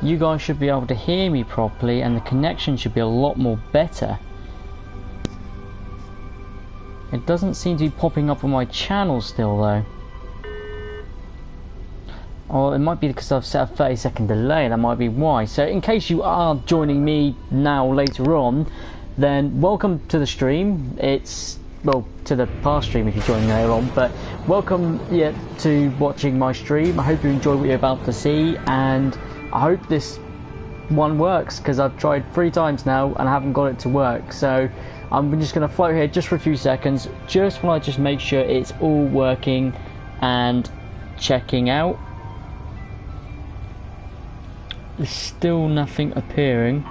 you guys should be able to hear me properly and the connection should be a lot more better. It doesn't seem to be popping up on my channel still though. Or it might be because I've set a 30-second delay, that might be why. So in case you are joining me now later on, then welcome to the stream. It's, well, to the past stream if you're joining later on, but welcome to watching my stream. I hope you enjoy what you're about to see, and I hope this one works, because I've tried 3 times now and I haven't got it to work. So I'm just going to float here just for a few seconds, just while I just make sure it's all working and checking out. There's still nothing appearing.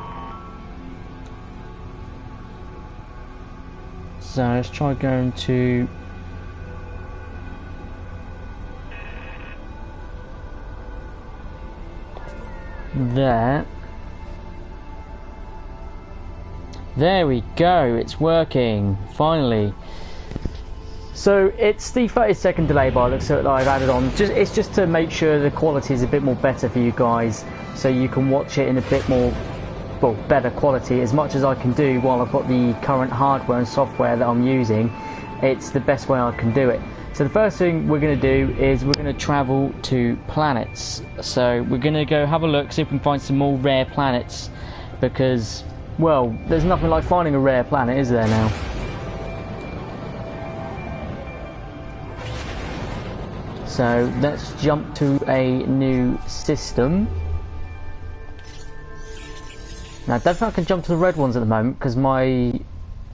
So let's try going to there. There we go, it's working, finally. So it's the 30-second delay by the looks of it that I've added on. It's just to make sure the quality is a bit more better for you guys, so you can watch it in a bit more, well, better quality as much as I can do while I've got the current hardware and software that I'm using. It's the best way I can do it. So the first thing we're going to do is we're going to travel to planets. So we're going to go have a look, see if we can find some more rare planets, because, well, there's nothing like finding a rare planet, is there now? So let's jump to a new system. Now I don't think I can jump to the red ones at the moment because my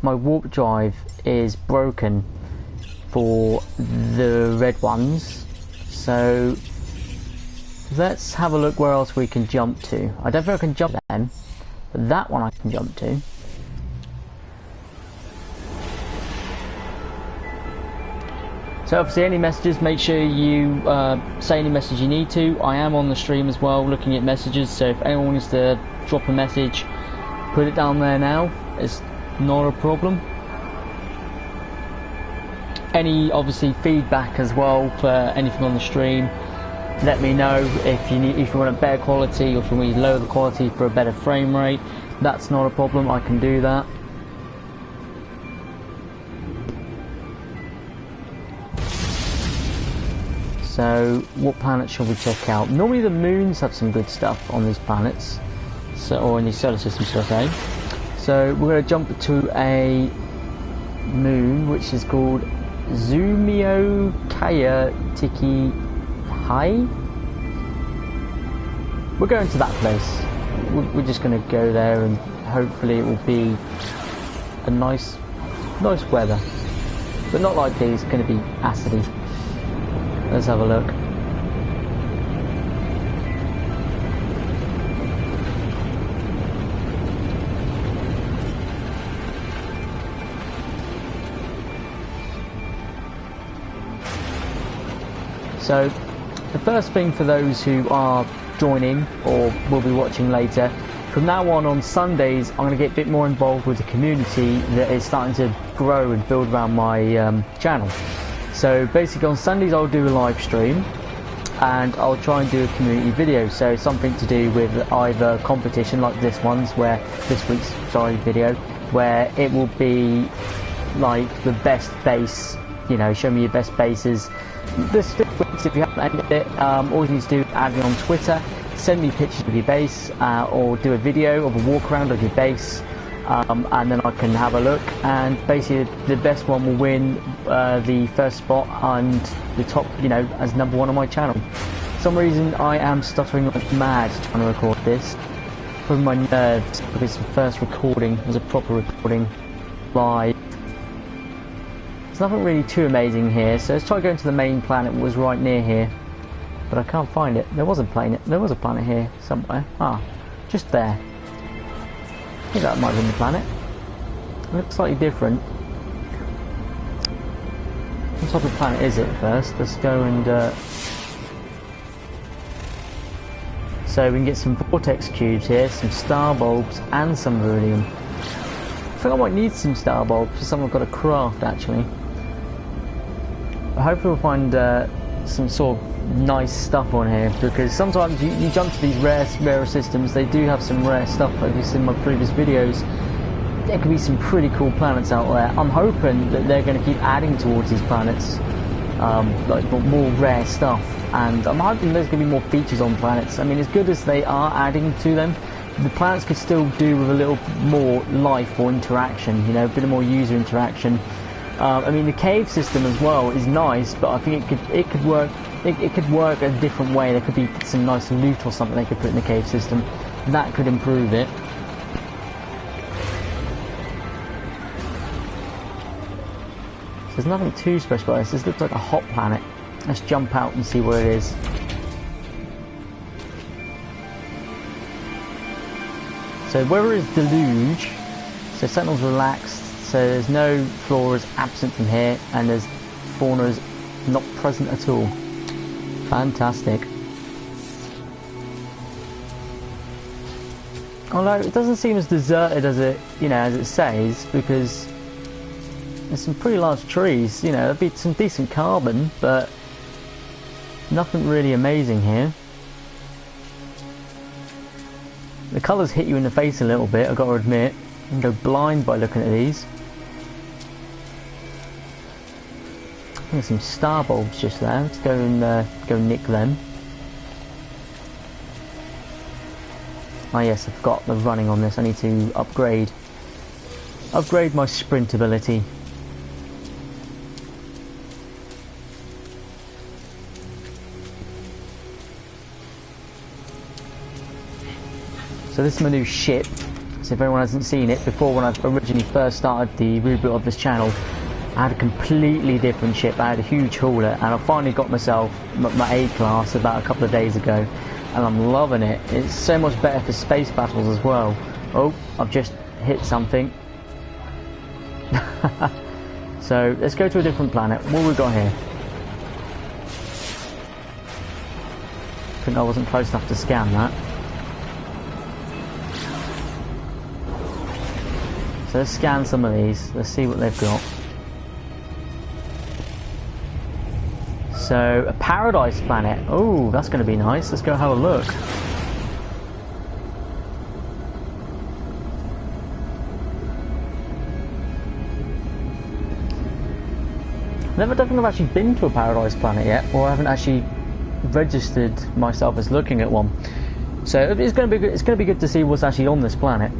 warp drive is broken for the red ones. So let's have a look where else we can jump to. I don't think I can jump them, but that one I can jump to. So obviously any messages, make sure you say any message you need to. I am on the stream as well looking at messages, so if anyone wants to drop a message, put it down there now. It's not a problem. Any obviously feedback as well for anything on the stream, let me know. If you want a better quality, or if you want to lower the quality for a better frame rate, that's not a problem, I can do that. So what planet shall we check out? Normally the moons have some good stuff on these planets, so, or in these solar systems, should I say. So we're going to jump to a moon which is called Zumio Kaya Tiki Hai. We're going to that place. We're just going to go there, and hopefully it will be a nice weather, but not like these. It's going to be acidy. Let's have a look. So the first thing for those who are joining or will be watching later, from now on Sundays I'm going to get a bit more involved with the community that is starting to grow and build around my channel. So basically on Sundays I'll do a live stream, and I'll try and do a community video, so something to do with either competition like this week's video, where it will be like the best base, you know, show me your best bases. This week's, if you haven't ended it, all you need to do is add me on Twitter, send me pictures of your base, or do a video of a walk around of your base. And then I can have a look, and basically the best one will win the first spot and the top, you know, as #1 on my channel. For some reason I am stuttering like mad trying to record this, from my nerves, because the first recording was a proper recording live. There's nothing really too amazing here, so let's try going to the main planet. It was right near here, but I can't find it. There was a planet here somewhere. Ah, just there. I think that might have been the planet. It looks slightly different. What type of planet is it first? Let's go and... So we can get some vortex cubes here, some star bulbs, and some beryllium. I think I might need some star bulbs for something I've got to craft, actually. But hopefully we'll find some sort of nice stuff on here, because sometimes you jump to these rarer systems. They do have some rare stuff, like you've seen in my previous videos. There could be some pretty cool planets out there. I'm hoping that they're going to keep adding towards these planets, like more rare stuff, and I'm hoping there's going to be more features on planets. I mean, as good as they are adding to them, the planets could still do with a little more life or interaction, you know, a bit more user interaction. I mean, the cave system as well is nice, but I think it could work a different way. There could be some nice loot or something they could put in the cave system. That could improve it. So there's nothing too special about this. This looks like a hot planet. Let's jump out and see what it is. So weather is deluge. So Sentinel's relaxed. So there's no floras absent from here, and there's faunas not present at all. Fantastic. Although it doesn't seem as deserted as it says, because there's some pretty large trees. You know, there'd be some decent carbon, but nothing really amazing here. The colours hit you in the face a little bit, I've got to admit. You can go blind by looking at these. There's some star bulbs just there. Let's go and go nick them. Oh yes, I forgot the running on this. I need to upgrade my sprint ability. So this is my new ship. So if anyone hasn't seen it, before when I originally first started the reboot of this channel, I had a completely different ship. I had a huge hauler, and I finally got myself my A-class about a couple of days ago, and I'm loving it. It's so much better for space battles as well. Oh, I've just hit something. So let's go to a different planet. What have we got here? I think I wasn't close enough to scan that. So let's scan some of these. Let's see what they've got. So, a paradise planet. Oh, that's going to be nice. Let's go have a look. I don't think I've actually been to a paradise planet yet, or I haven't actually registered myself as looking at one. So it's going to be good. It's going to be good to see what's actually on this planet.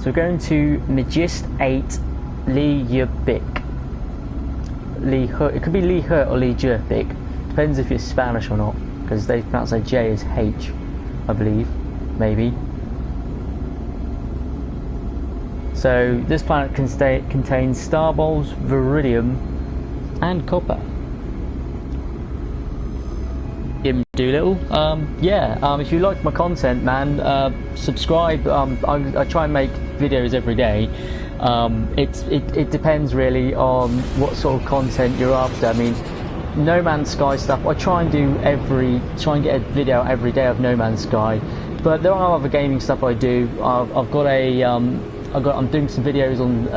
So we're going to Nagist 8 Li Yubik. It could be Li Hut or Li Jurpik. Depends if it's Spanish or not, because they pronounce a J as H, I believe, maybe. So this planet contains star bulbs, viridium, and copper. Doolittle. If you like my content, man, subscribe. I try and make videos every day. It depends really on what sort of content you're after. I mean, No Man's Sky stuff, I try and get a video every day of No Man's Sky, but there are other gaming stuff I do. I'm doing some videos on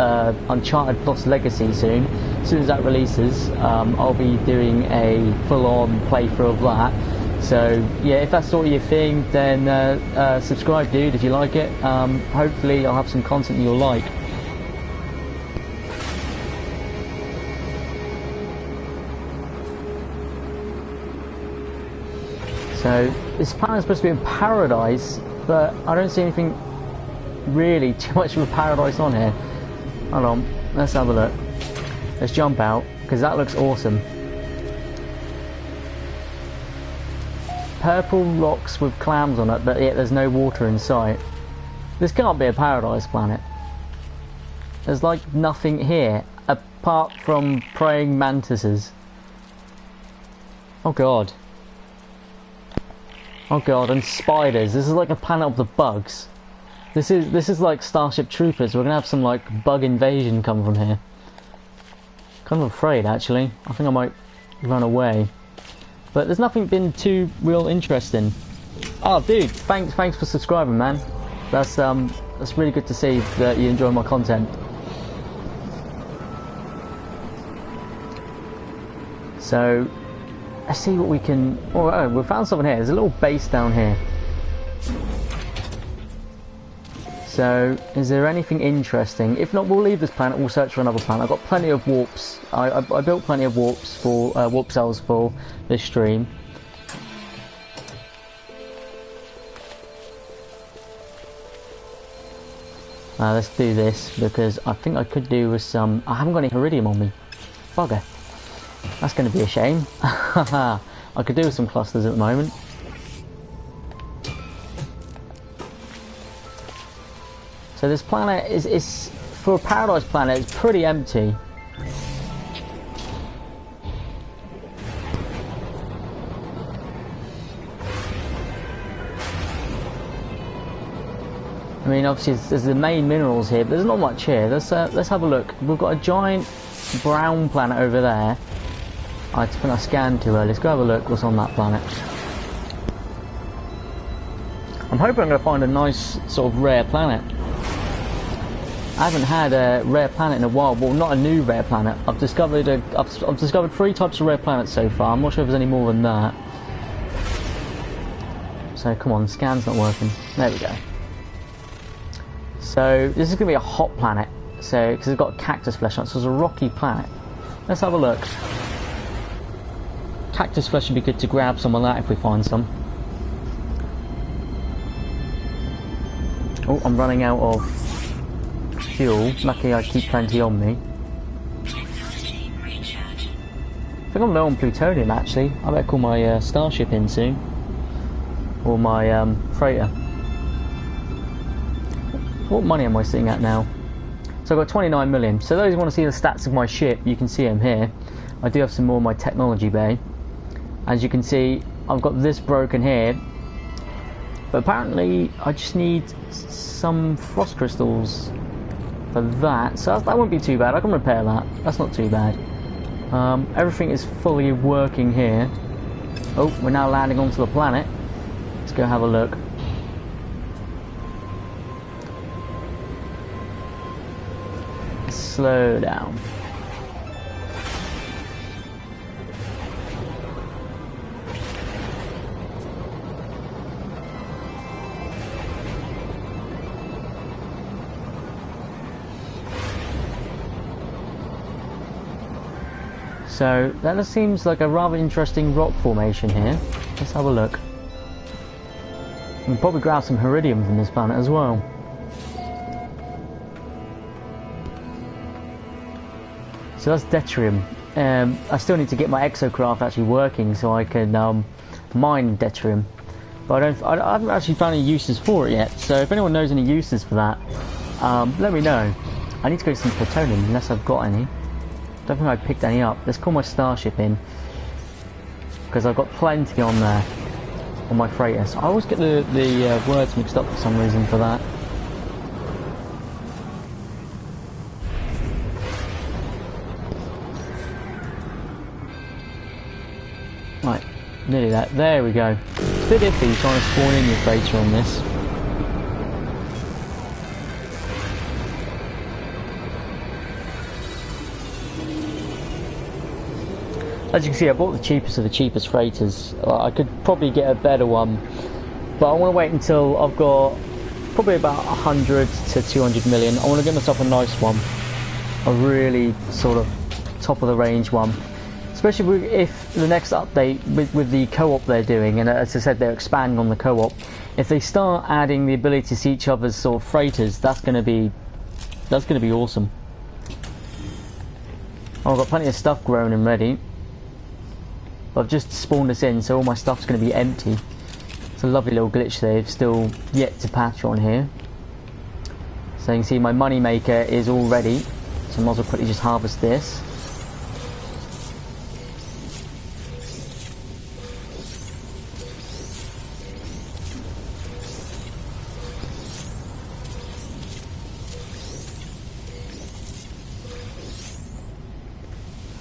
Uncharted Lost Legacy soon. As soon as that releases, I'll be doing a full-on playthrough of that. So yeah, if that's sort of your thing, then subscribe, dude, if you like it. Hopefully I'll have some content you'll like. So this planet's supposed to be in paradise, but I don't see anything really too much of a paradise on here. Hold on, let's have a look. Let's jump out, because that looks awesome. Purple rocks with clams on it, but yet there's no water in sight. This can't be a paradise planet. There's like nothing here, apart from praying mantises. Oh god. Oh god, and spiders. This is like a planet of the bugs. This is like Starship Troopers. We're gonna have some like bug invasion come from here. Kind of afraid actually. I think I might run away. But there's nothing been too real interesting. Oh dude, thanks for subscribing, man. That's really good to see that you enjoy my content. So let's see what we can... Oh, we found something here. There's a little base down here. So, is there anything interesting? If not, we'll leave this planet, we'll search for another planet. I've got plenty of warps. I built plenty of warps for, warp cells for this stream. Let's do this, because I think I could do with some... I haven't got any Iridium on me. Bugger. That's going to be a shame. I could do with some clusters at the moment. So this planet is for a paradise planet, it's pretty empty. I mean, obviously there's the main minerals here, but there's not much here. Let's have a look. We've got a giant brown planet over there. I think I scanned too early. Let's go have a look what's on that planet. I'm hoping I'm going to find a nice sort of rare planet. I haven't had a rare planet in a while. Well, not a new rare planet. I've discovered 3 types of rare planets so far. I'm not sure if there's any more than that. So come on, scan's not working. There we go. So this is going to be a hot planet. So because it's got cactus flesh on it, so it's a rocky planet. Let's have a look. Cactus flesh would be good to grab some of that if we find some. Oh, I'm running out of fuel. Luckily I keep plenty on me. I think I'm low on plutonium actually. I better call my starship in soon. Or my freighter. What money am I sitting at now? So I've got 29 million. So those who want to see the stats of my ship, you can see them here. I do have some more in my technology bay. As you can see, I've got this broken here. But apparently I just need some frost crystals for that. So that won't be too bad. I can repair that. That's not too bad. Everything is fully working here. Oh, we're now landing onto the planet. Let's go have a look. Slow down. So that seems like a rather interesting rock formation here. Let's have a look. We can probably grab some Iridium from this planet as well. So that's Deuterium. I still need to get my exocraft actually working so I can mine Deuterium. But I haven't actually found any uses for it yet. So if anyone knows any uses for that, let me know. I need to go to some plutonium unless I've got any. Don't think I picked any up. Let's call my starship in, because I've got plenty on there on my freighter. So I always get the words mixed up for some reason for that. Right, nearly that. There we go. It's a bit iffy trying to spawn in your freighter on this. As you can see, I bought the cheapest of the cheapest freighters. I could probably get a better one, but I want to wait until I've got probably about 100 to 200 million. I want to get myself a nice one, a really sort of top of the range one. Especially if the next update with the co-op they're doing, and as I said, they're expanding on the co-op. If they start adding the ability to see each other's sort of freighters, that's going to be awesome. I've got plenty of stuff grown and ready. I've just spawned this in, so all my stuff's going to be empty. It's a lovely little glitch they've still yet to patch on here. So you can see my money maker is all ready, so I might as well quickly just harvest this.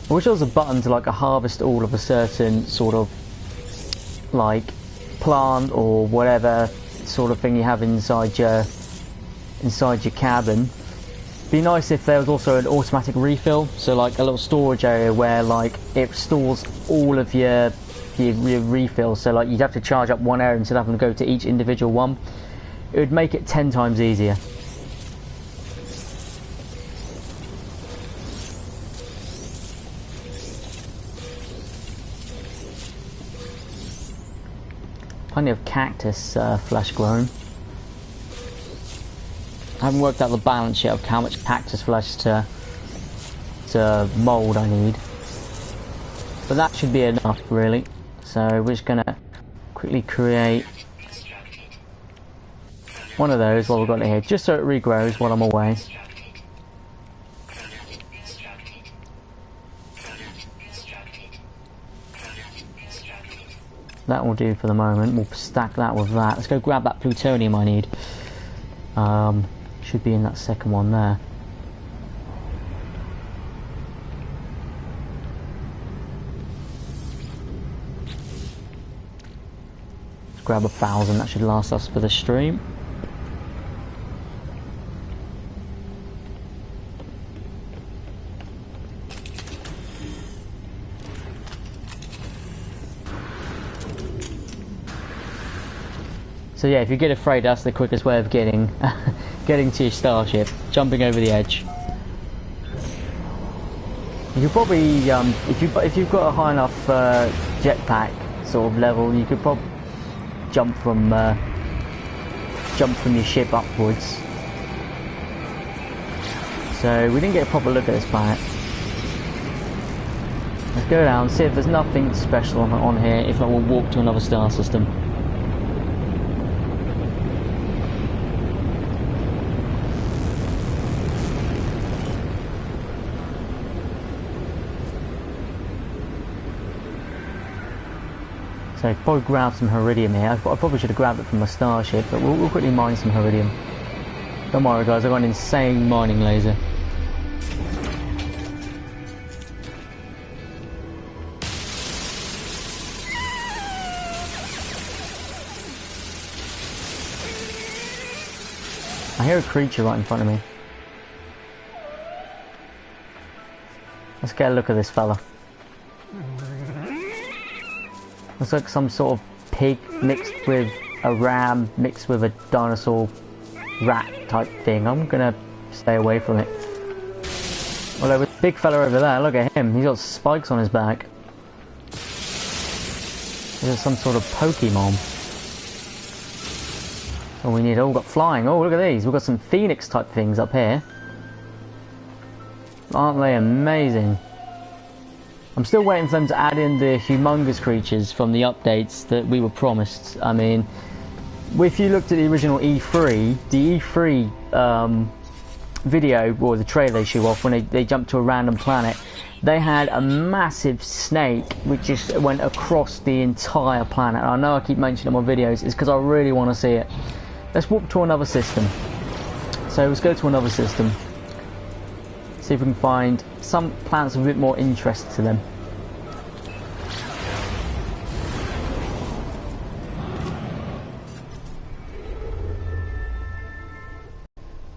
I wish there was a button to like harvest all of a certain sort of like plant or whatever sort of thing you have inside your cabin. Be nice if there was also an automatic refill, so like a little storage area where like it stores all of your your refills. So like you'd have to charge up one area instead of having to go to each individual one. It would make it 10 times easier. Plenty of cactus flesh grown. I haven't worked out the balance yet of how much cactus flesh to mould I need. But that should be enough, really. So we're just gonna quickly create one of those while we've got it here, just so it regrows while I'm away. That will do for the moment. We'll stack that with that. Let's go grab that plutonium I need. Should be in that second one there. Let's grab 1,000. That should last us for the stream. So yeah, if you get afraid, that's the quickest way of getting to your starship, jumping over the edge. You could probably, if you've got a high enough jetpack sort of level, you could probably jump from your ship upwards. So we didn't get a proper look at this planet. Let's go down, see if there's nothing special on here. If not, we'll walk to another star system. So probably grab some Heridium here. I probably should have grabbed it from my starship, but we'll quickly mine some Heridium. Don't worry guys, I've got an insane mining laser. I hear a creature right in front of me. Let's get a look at this fella. Looks like some sort of pig mixed with a ram, mixed with a dinosaur rat type thing. I'm gonna stay away from it. Although with the big fella over there, look at him, he's got spikes on his back. There's some sort of Pokemon. Oh, we need, we've got flying. Oh, look at these, we've got some Phoenix type things up here. Aren't they amazing? I'm still waiting for them to add in the humongous creatures from the updates that we were promised. I mean, if you looked at the original E3, the E3 video, or the trailer they show off when they jumped to a random planet, they had a massive snake which just went across the entire planet. And I know I keep mentioning it on my videos, it's because I really want to see it. Let's walk to another system. So let's go to another system. See if we can find some planets with a bit more interest to them.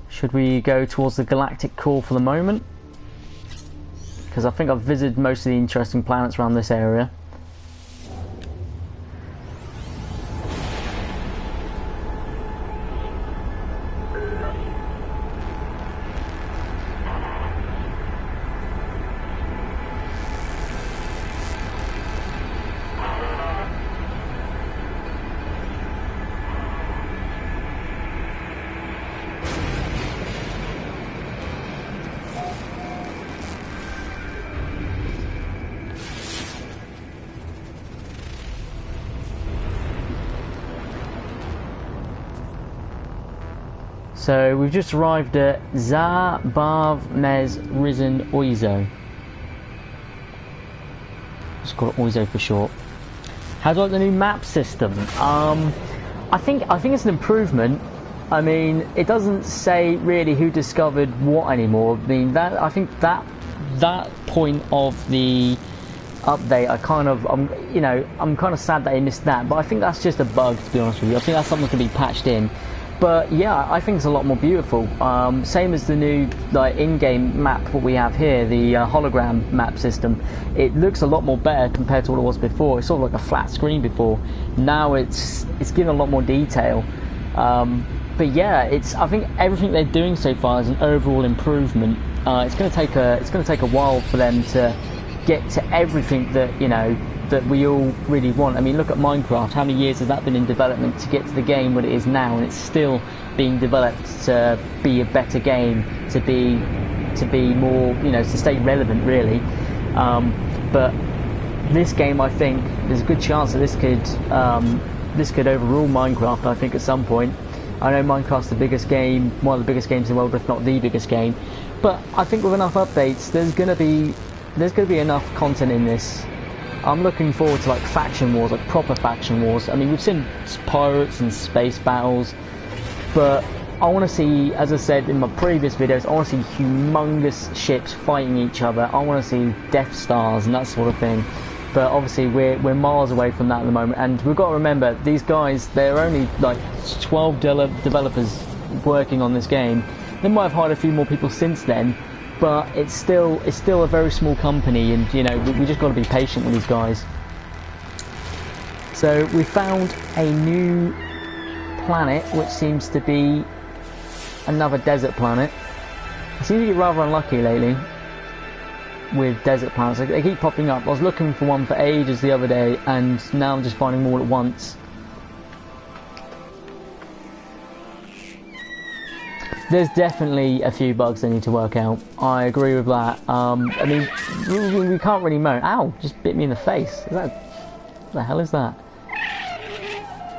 Should we go towards the galactic core for the moment? Because I think I've visited most of the interesting planets around this area. So we've just arrived at Zabav Mez Risen Oizo. Just call it Oizo for short. How do I like the new map system? I think it's an improvement. I mean, it doesn't say really who discovered what anymore. I mean, I think that point of the update, I'm kind of sad that I missed that. But I think that's just a bug, to be honest with you. I think that's something that can be patched in. But yeah, I think it's a lot more beautiful. Same as the new like in-game map what we have here, the hologram map system. It looks a lot more better compared to what it was before. It's sort of like a flat screen before. Now it's given a lot more detail. But yeah, I think everything they're doing so far is an overall improvement. It's going to take a while for them to get to everything that that we all really want. I mean, look at Minecraft. How many years has that been in development to get to the game what it is now, and it's still being developed to be a better game, to be more, to stay relevant, really. But this game, I think, there's a good chance that this could overrule Minecraft. I think at some point. I know Minecraft's the biggest game, one of the biggest games in the world, if not the biggest game. But I think with enough updates, there's gonna be enough content in this. I'm looking forward to like faction wars, like proper faction wars. I mean, we've seen pirates and space battles, but I want to see, as I said in my previous videos, I want to see humongous ships fighting each other. I want to see Death Stars and that sort of thing. But obviously we're miles away from that at the moment, and we've got to remember these guys, they're only like 12 developers working on this game. They might have hired a few more people since then, but it's still a very small company, and we just got to be patient with these guys. So we found a new planet, which seems to be another desert planet. I seem to get rather unlucky lately with desert planets. They keep popping up. I was looking for one for ages the other day, and now I'm just finding them all at once. There's definitely a few bugs they need to work out. I agree with that. I mean, we can't really moan. Ow! Just bit me in the face. What the hell is that?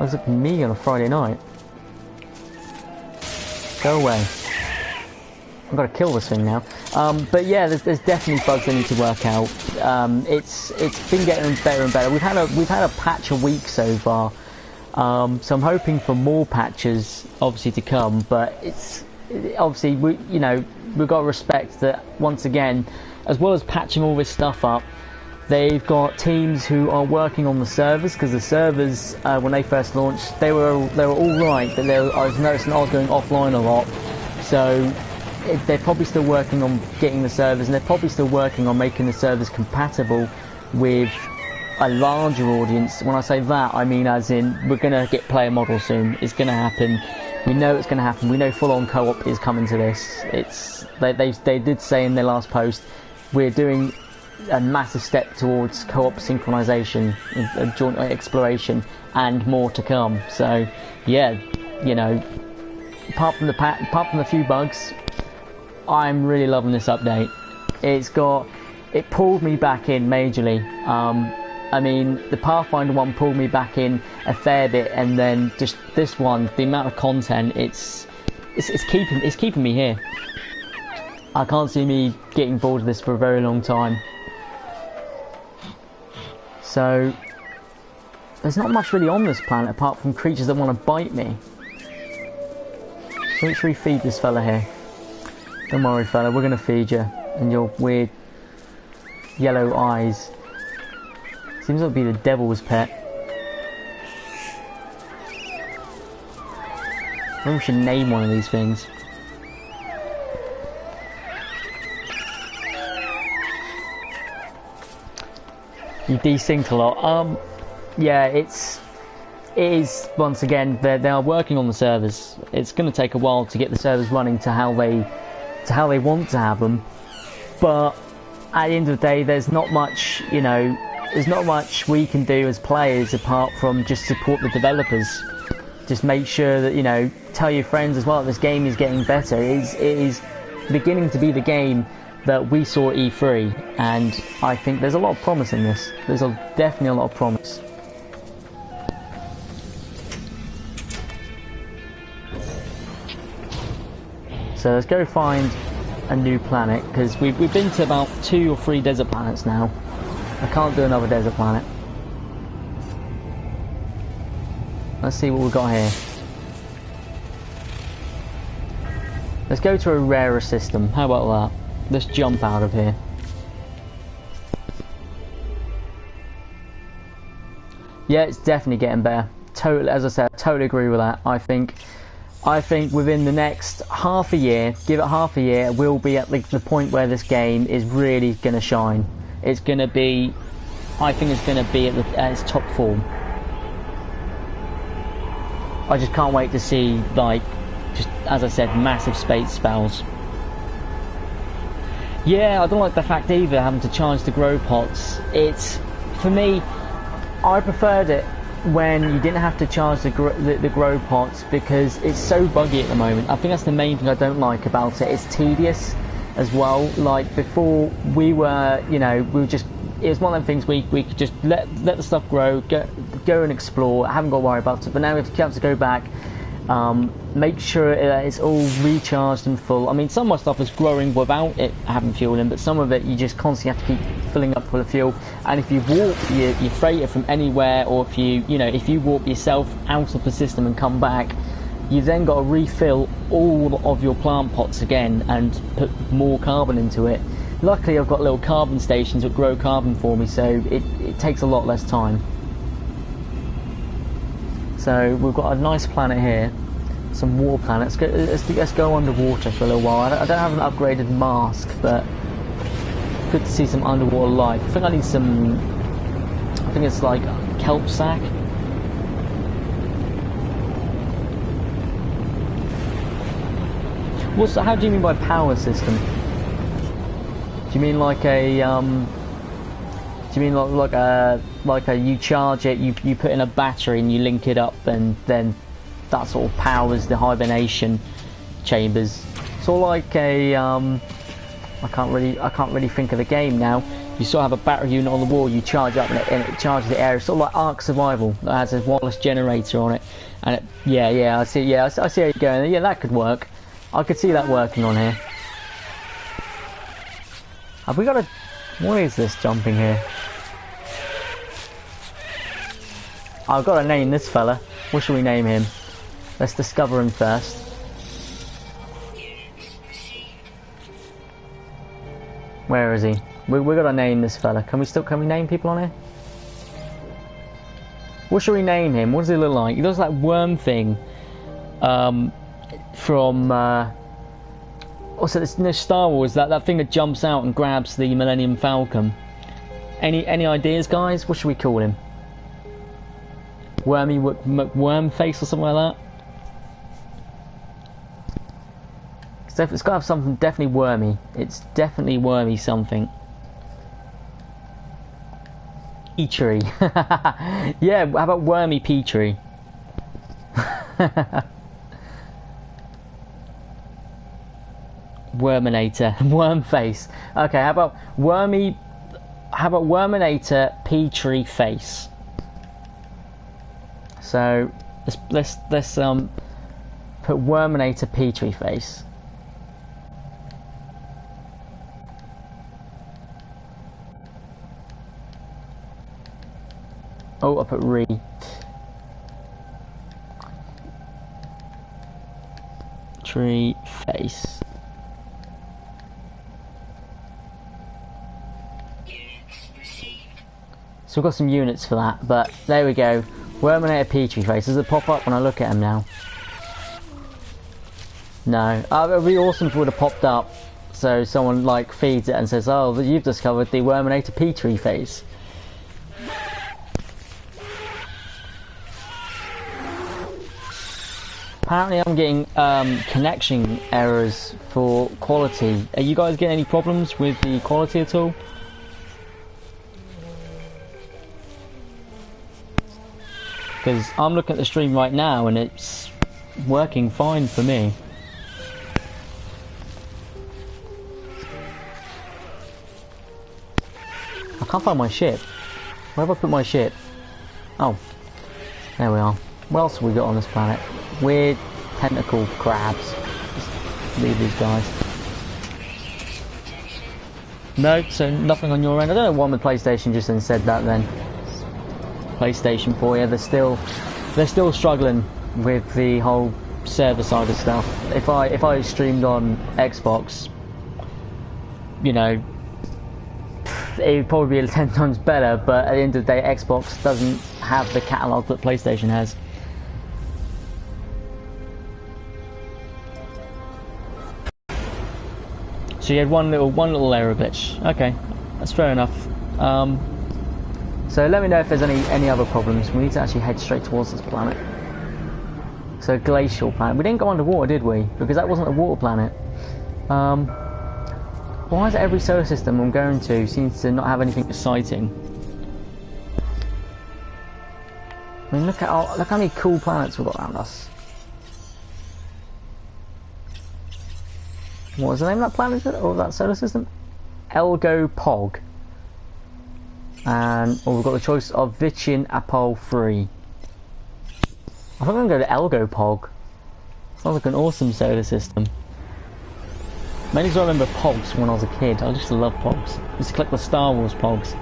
Looks like me on a Friday night. Go away. I've got to kill this thing now. But yeah, there's definitely bugs they need to work out. It's been getting better and better. We've had a patch a week so far. So I'm hoping for more patches, obviously, to come. But obviously we've got to respect that once again, as well as patching all this stuff up, they've got teams who are working on the servers, because the servers when they first launched, they were all right, but I was noticing I was going offline a lot. So they're probably still working on getting the servers, and they're probably still working on making the servers compatible with a larger audience. When I say that, I mean as in we're going to get player models soon. It's going to happen. We know it's going to happen. We know full-on co-op is coming to this. They did say in their last post, we're doing a massive step towards co-op synchronization, joint exploration, and more to come. So yeah, apart from the few bugs, I'm really loving this update. It pulled me back in majorly. I mean, the Pathfinder one pulled me back in a fair bit, and then just this one, the amount of content, it's keeping me here. I can't see me getting bored of this for a very long time. So there's not much really on this planet apart from creatures that want to bite me. So let's refeed this fella here. Don't worry, fella, we're gonna feed you and your weird yellow eyes. Seems like it'd be the devil's pet. Maybe we should name one of these things. You desynced a lot. Yeah, it is once again they are working on the servers. It's going to take a while to get the servers running to how they want to have them. But at the end of the day, there's not much, there's not much we can do as players apart from just support the developers. Just make sure that, tell your friends as well that this game is getting better. It is beginning to be the game that we saw at E3, and I think there's a lot of promise in this. There's definitely a lot of promise. So let's go find a new planet, because we've been to about 2 or 3 desert planets now. I can't do another desert planet. Let's see what we've got here. Let's go to a rarer system. How about that? Let's jump out of here. Yeah, it's definitely getting better. Totally, as I said, I totally agree with that. I think I think within the next half a year, give it half a year, we'll be at the point where this game is really going to shine. It's going to be, I think it's going to be at its top form. I just can't wait to see, like, just as I said, massive space spells. Yeah, I don't like the fact either having to charge the grow pots. It's, for me, I preferred it when you didn't have to charge the grow pots, because it's so buggy at the moment. I think that's the main thing I don't like about it. It's tedious as well. Like before, we were, you know, we were just, it was one of them things we could just let the stuff grow, go and explore. I haven't got to worry about it. But now we have to go back, make sure it's all recharged and full. I mean, some of my stuff is growing without it having fuel in, but some of it you just constantly have to keep filling up full of fuel. And if you warp your freighter from anywhere, or if you warp yourself out of the system and come back, you've then got to refill all of your plant pots again and put more carbon into it. Luckily, I've got little carbon stations that grow carbon for me, so it takes a lot less time. So we've got a nice planet here, some water planets. Let's go underwater for a little while. I don't have an upgraded mask, but good to see some underwater life. I think I need some, I think it's like kelp sack. How do you mean by power system? Do you mean like a do you mean like a you charge it, you put in a battery and you link it up, and then that sort of powers the hibernation chambers? Sort of like a I can't really think of the game now. You sort of have a battery unit on the wall, you charge up and it charges the area. Sort of like Ark Survival that has a wireless generator on it. And I see how you're going. Yeah, that could work. I could see that working on here. Have we got a... What is this jumping here? I've got to name this fella. What should we name him? Let's discover him first. Where is he? We've got to name this fella. Can we name people on here? What should we name him? What does he look like? He looks like worm thing. From also this Star Wars, that thing that jumps out and grabs the Millennium Falcon. Any ideas, guys? What should we call him? Wormy McWorm face or something like that? It's got to have something definitely wormy. It's definitely wormy something. Petrie. Yeah, how about Wormy Petrie? Worminator, worm face. Okay, how about Worminator Petrie face? So let's put Worminator Petrie face. Oh, I put re. Tree face. So we've got some units for that, but there we go. Worminator Petrie face. Does it pop up when I look at him now? No. It would be awesome if it would have popped up, so someone like feeds it and says, "Oh, you've discovered the Worminator Petrie face." Apparently I'm getting connection errors for quality. Are you guys getting any problems with the quality at all? Because I'm looking at the stream right now and it's working fine for me. I can't find my ship. Where have I put my ship? Oh, there we are. What else have we got on this planet? Weird tentacle crabs. Just leave these guys. No, so nothing on your end. I don't know why my PlayStation just then said that then. PlayStation 4, yeah, they're still struggling with the whole server side of stuff. If I streamed on Xbox, you know, it would probably be 10 times better, but at the end of the day, Xbox doesn't have the catalogue that PlayStation has. So you had one little error glitch. Okay, that's fair enough. So let me know if there's any other problems. We need to actually head straight towards this planet. So glacial planet. We didn't go underwater, did we? Because that wasn't a water planet. Why is it every solar system I'm going to seems to not have anything exciting? I mean, look how many cool planets we've got around us. What was the name of that planet or that solar system? Elgo Pog. And we've got the choice of Vichin Apol 3. I think I'm going to go to Elgo Pog. Sounds like an awesome solar system. Mainly because I remember Pogs when I was a kid. I used to love Pogs. I used to collect the Star Wars Pogs.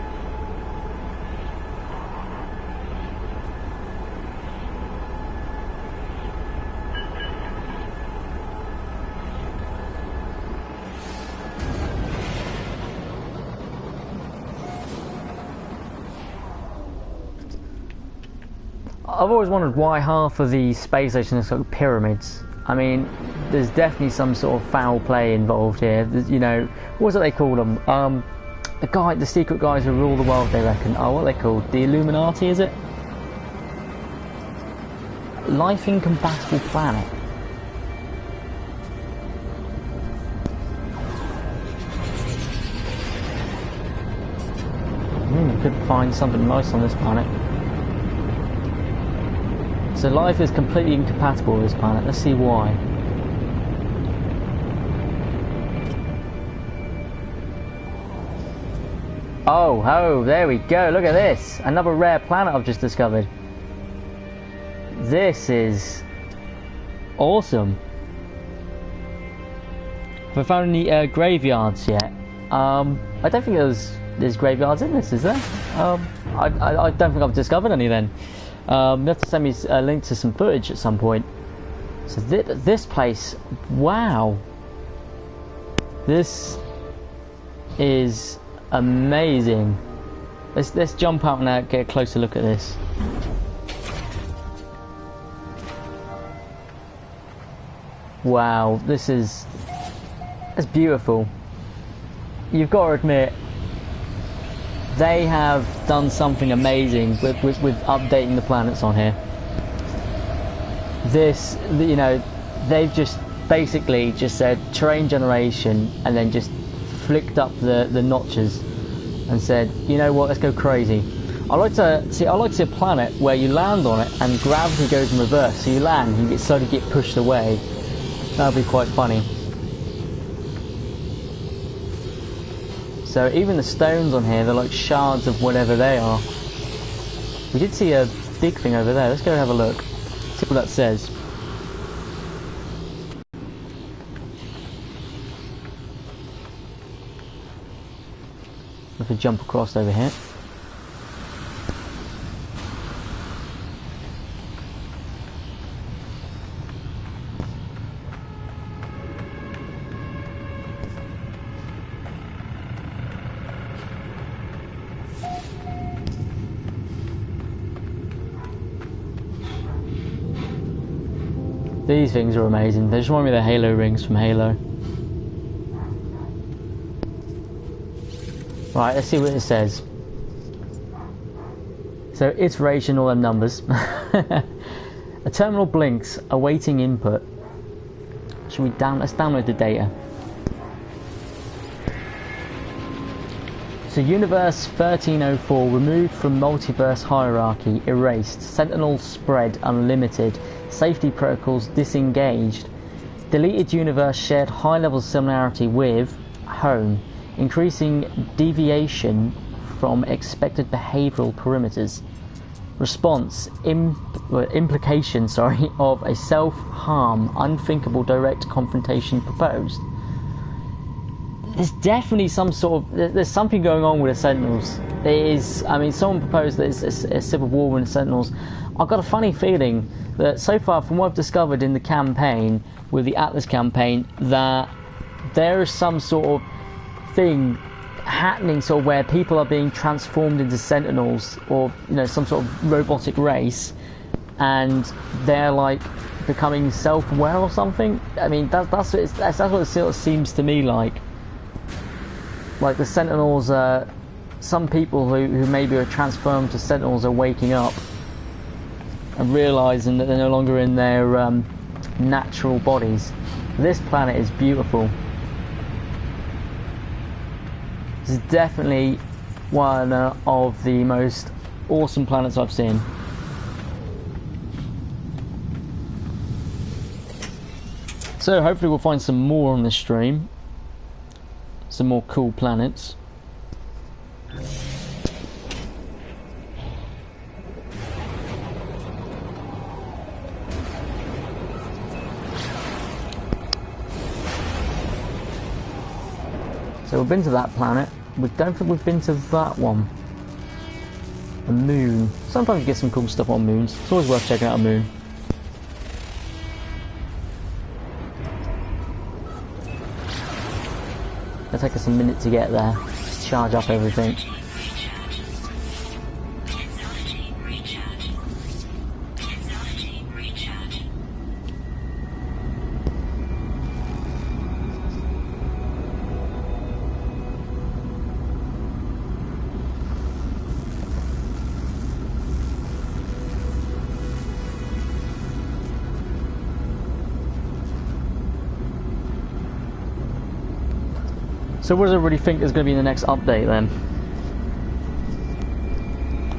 I've always wondered why half of the space station is like pyramids. I mean, there's definitely some sort of foul play involved here. There's, you know, what's it they call them? The secret guys who rule the world, they reckon. Oh, what are they called? The Illuminati, is it? Life incompatible planet. Could find something nice on this planet. So life is completely incompatible with this planet. Let's see why. Oh, there we go. Look at this. Another rare planet I've just discovered. This is awesome. Have I found any graveyards yet? I don't think there's graveyards in this, is there? I don't think I've discovered any then. You have to send me a link to some footage at some point. So this place, wow, this is amazing. Let's jump out and get a closer look at this. Wow, that's beautiful. You've got to admit, they have done something amazing with updating the planets on here. This, you know, they've just basically just said terrain generation and then just flicked up the notches and said, you know what, let's go crazy. I like to see a planet where you land on it and gravity goes in reverse. So you land and you slowly get pushed away. That would be quite funny. So even the stones on here, they're like shards of whatever they are. We did see a big thing over there. Let's go have a look. See what that says. We could jump across over here. These things are amazing. They just remind me of the Halo rings from Halo. Right, let's see what it says. So, iteration, all them numbers. A terminal blinks, awaiting input. Let's download the data. So, Universe 1304 removed from multiverse hierarchy, erased. Sentinel spread unlimited. Safety protocols disengaged. Deleted universe shared high levels of similarity with home, increasing deviation from expected behavioral parameters. Response implication of a self-harm, unthinkable direct confrontation proposed. There's definitely there's something going on with the Sentinels. There is, I mean, someone proposed that it's a civil war with the Sentinels. I've got a funny feeling that so far, from what I've discovered in the campaign, with the Atlas campaign, that there is some sort of thing happening, sort of where people are being transformed into Sentinels, or you know, some sort of robotic race, and they're like becoming self-aware or something. I mean, that's what it sort of seems to me like. like the Sentinels, some people who maybe are transformed to Sentinels are waking up and realising that they're no longer in their natural bodies. This planet is beautiful. This is definitely one of the most awesome planets I've seen. So hopefully we'll find some more on this stream. Some more cool planets. So we've been to that planet. We don't think we've been to that one. A moon. Sometimes you get some cool stuff on moons. It's always worth checking out a moon. It'll take us a minute to get there. Just charge up everything. So what does everybody think is going to be in the next update then?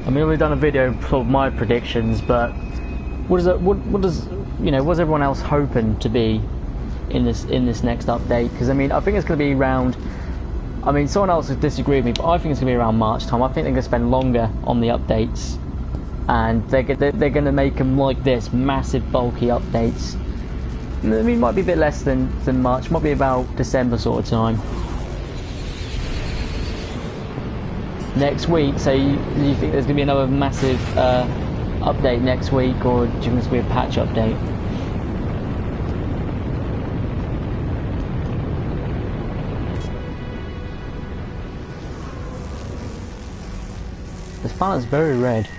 I mean, we've done a video of my predictions, but what does what's everyone else hoping to be in this next update? Because I mean, I think it's going to be around. I mean, someone else would disagree with me, but I think it's going to be around March time. I think they're going to spend longer on the updates, and they're going to make them like this, massive, bulky updates. I mean, it might be a bit less than March. Might be about December sort of time. Next week, so you think there's going to be another massive update next week, or do you think it's going to be a patch update? This planet's very red.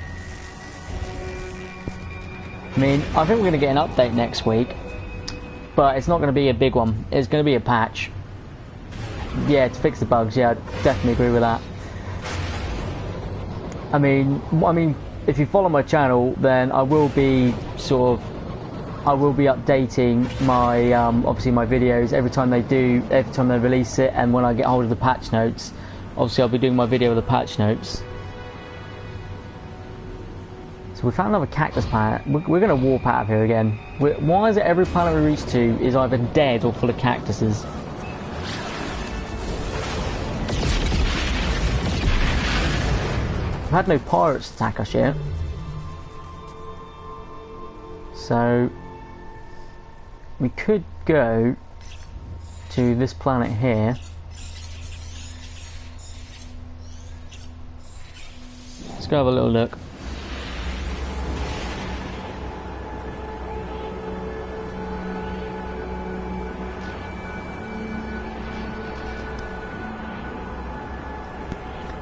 I mean, I think we're going to get an update next week, but it's not going to be a big one. It's going to be a patch. Yeah, to fix the bugs, yeah, I definitely agree with that. I mean, if you follow my channel, then I will be updating my obviously my videos every time they release it, and when I get hold of the patch notes, obviously I'll be doing my video with the patch notes. So we found another cactus planet. We're going to warp out of here again. Why is it every planet we reach to is either dead or full of cactuses? We've had no pirates attack us yet, so we could go to this planet here. Let's go have a little look.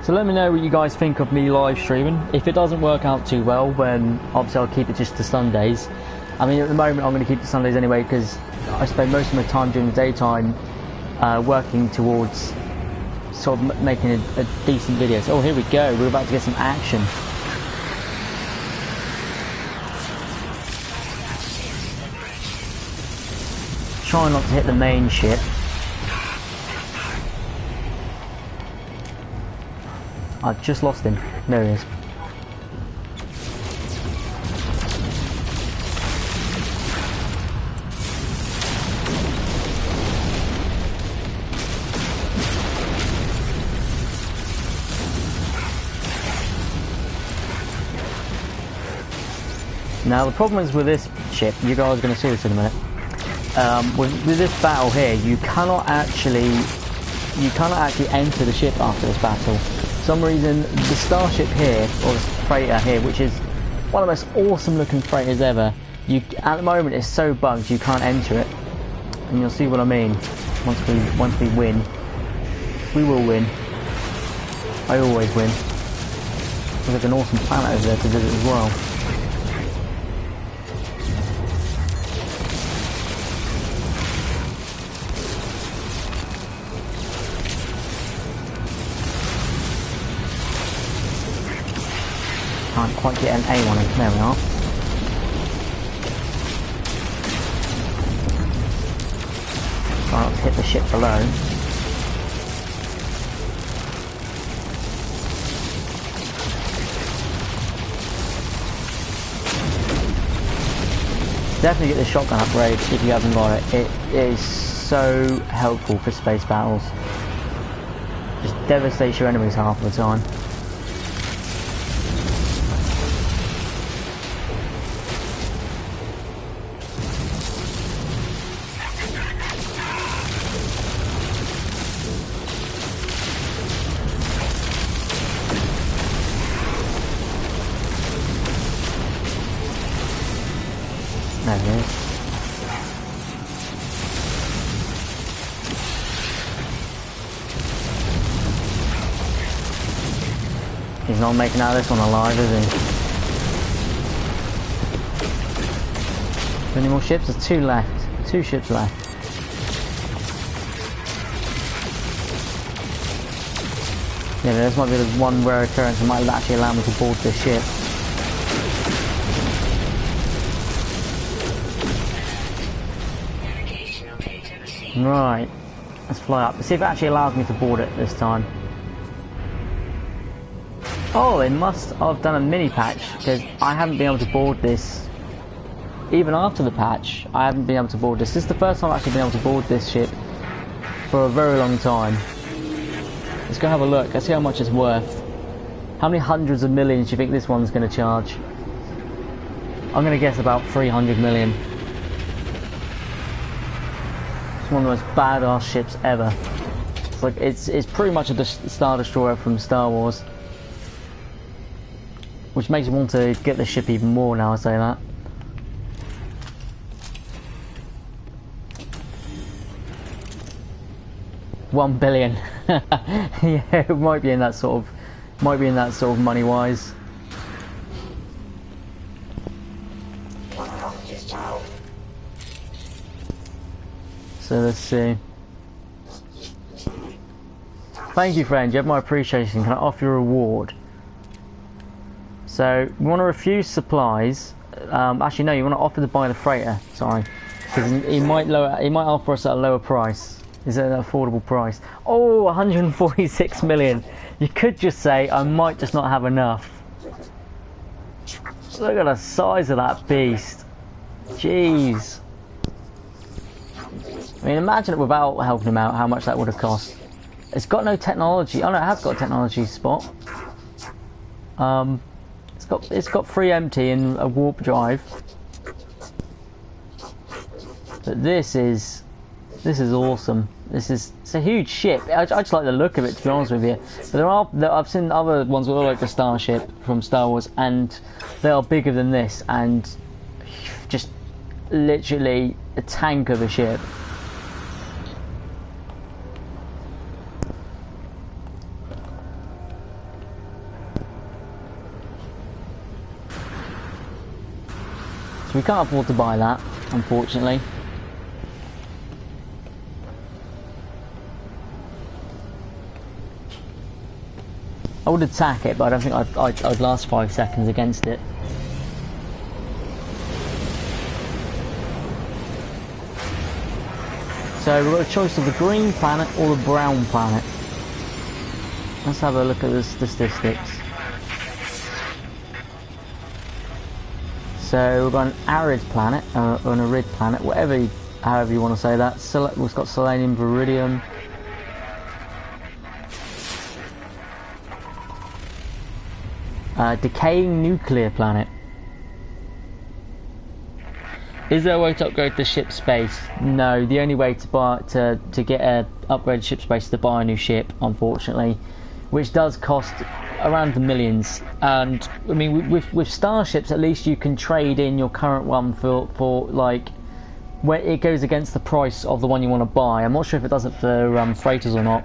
So let me know what you guys think of me live streaming. If it doesn't work out too well, then obviously I'll keep it just to Sundays. I mean, at the moment I'm going to keep it Sundays anyway, because I spend most of my time during the daytime working towards sort of making a decent video. So, oh, here we go. We're about to get some action. Try not to hit the main ship. I've just lost him. There he is. Now the problem is with this ship, you guys are going to see this in a minute. With this battle here, you cannot actually enter the ship after this battle. For some reason, the starship here, or the freighter here, which is one of the most awesome looking freighters ever, at the moment it's so bugged you can't enter it, and you'll see what I mean once we win. We will win. I always win. There's like an awesome planet over there to visit as well. Can't quite get an A one in. There we are. Try not to hit the ship below. Definitely get the shotgun upgrade if you haven't got it. It is so helpful for space battles. Just devastates your enemies half the time. There it is. He's not making out of this one alive, is he? Any more ships? There's 2 left. 2 ships left. Yeah, this might be the one rare occurrence that might actually allow me to board this ship. Right, let's fly up. Let's see if it actually allows me to board it this time. Oh, they must have done a mini patch, because I haven't been able to board this. Even after the patch, I haven't been able to board this. This is the first time I've actually been able to board this ship for a very long time. Let's go have a look. Let's see how much it's worth. How many hundreds of millions do you think this one's going to charge? I'm going to guess about 300 million. It's one of the most badass ships ever. It's like it's pretty much a Star Destroyer from Star Wars, which makes me want to get the ship even more now I say that. $1 billion. Yeah, it might be in that sort of money wise. So let's see. Thank you, friend. You have my appreciation. Can I offer you a reward? So you want to refuse supplies. Actually, no. You want to offer to buy the freighter. Sorry, because he might offer us at a lower price. Is it an affordable price? Oh, 146 million. You could just say I might just not have enough. Look at the size of that beast. Jeez. I mean, imagine it without helping him out, how much that would have cost. It's got no technology. Oh no, it has got a technology spot. It's got free empty and a warp drive. But this is awesome. It's a huge ship. I just like the look of it, to be honest with you. But I've seen other ones that look like the Starship from Star Wars, and they are bigger than this, and just literally a tank of a ship. So we can't afford to buy that, unfortunately. I would attack it, but I don't think I'd last 5 seconds against it. So we've got a choice of the green planet or the brown planet. Let's have a look at the statistics. So we've got an arid planet, or an arid planet, however you want to say that. We've got selenium, viridium. Decaying nuclear planet. Is there a way to upgrade the ship space? No, the only way to get a upgraded ship space is to buy a new ship, unfortunately, which does cost around the millions. And I mean, with starships, at least you can trade in your current one for like where it goes against the price of the one you want to buy. I'm not sure if it does it for freighters or not.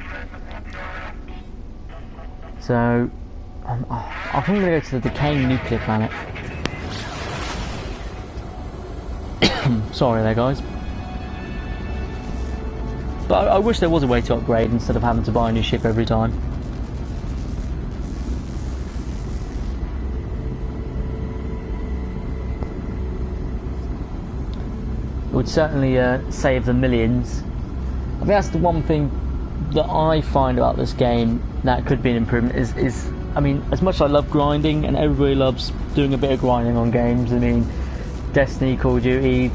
So I think I'm going to go to the decaying nuclear planet. Sorry there, guys. But I wish there was a way to upgrade instead of having to buy a new ship every time. would certainly save the millions. I think that's the one thing that I find about this game that could be an improvement is I mean, as much as I love grinding, and everybody loves doing a bit of grinding on games, I mean, Destiny, Call of Duty,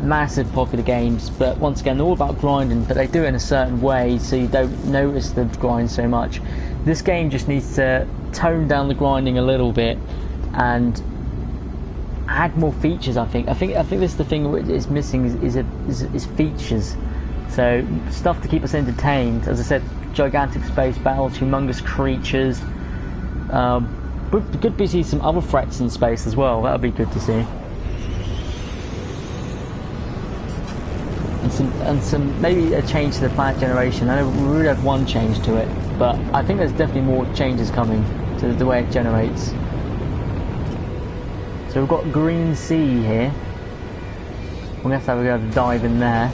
massive popular games, but once again, they're all about grinding, but they do it in a certain way so you don't notice the grind so much. This game just needs to tone down the grinding a little bit and add more features. I think this is the thing that is missing is features. So stuff to keep us entertained. As I said, gigantic space battles, humongous creatures. Good to see some other threats in space as well. That would be good to see. And some maybe a change to the planet generation. I know we already have one change to it, but I think there's definitely more changes coming to the way it generates. So we've got Green Sea here. We're going to have to have a dive in there.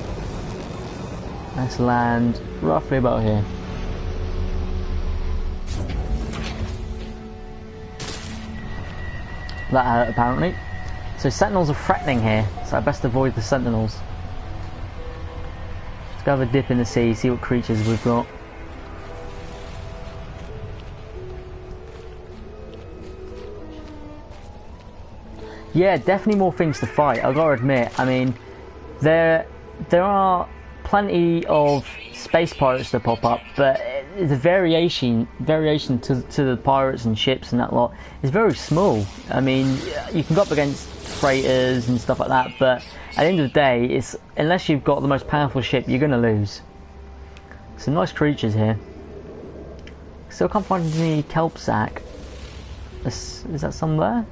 Let's land roughly about here. That hurt apparently. So Sentinels are threatening here, so I best avoid the Sentinels. Let's go have a dip in the sea, see what creatures we've got. Yeah, definitely more things to fight, I've got to admit. I mean, there are plenty of space pirates that pop up, but the variation to the pirates and ships and that lot is very small. I mean, you can go up against freighters and stuff like that, but at the end of the day, it's unless you've got the most powerful ship, you're going to lose. Some nice creatures here. Still can't find any kelp sack. Is that somewhere?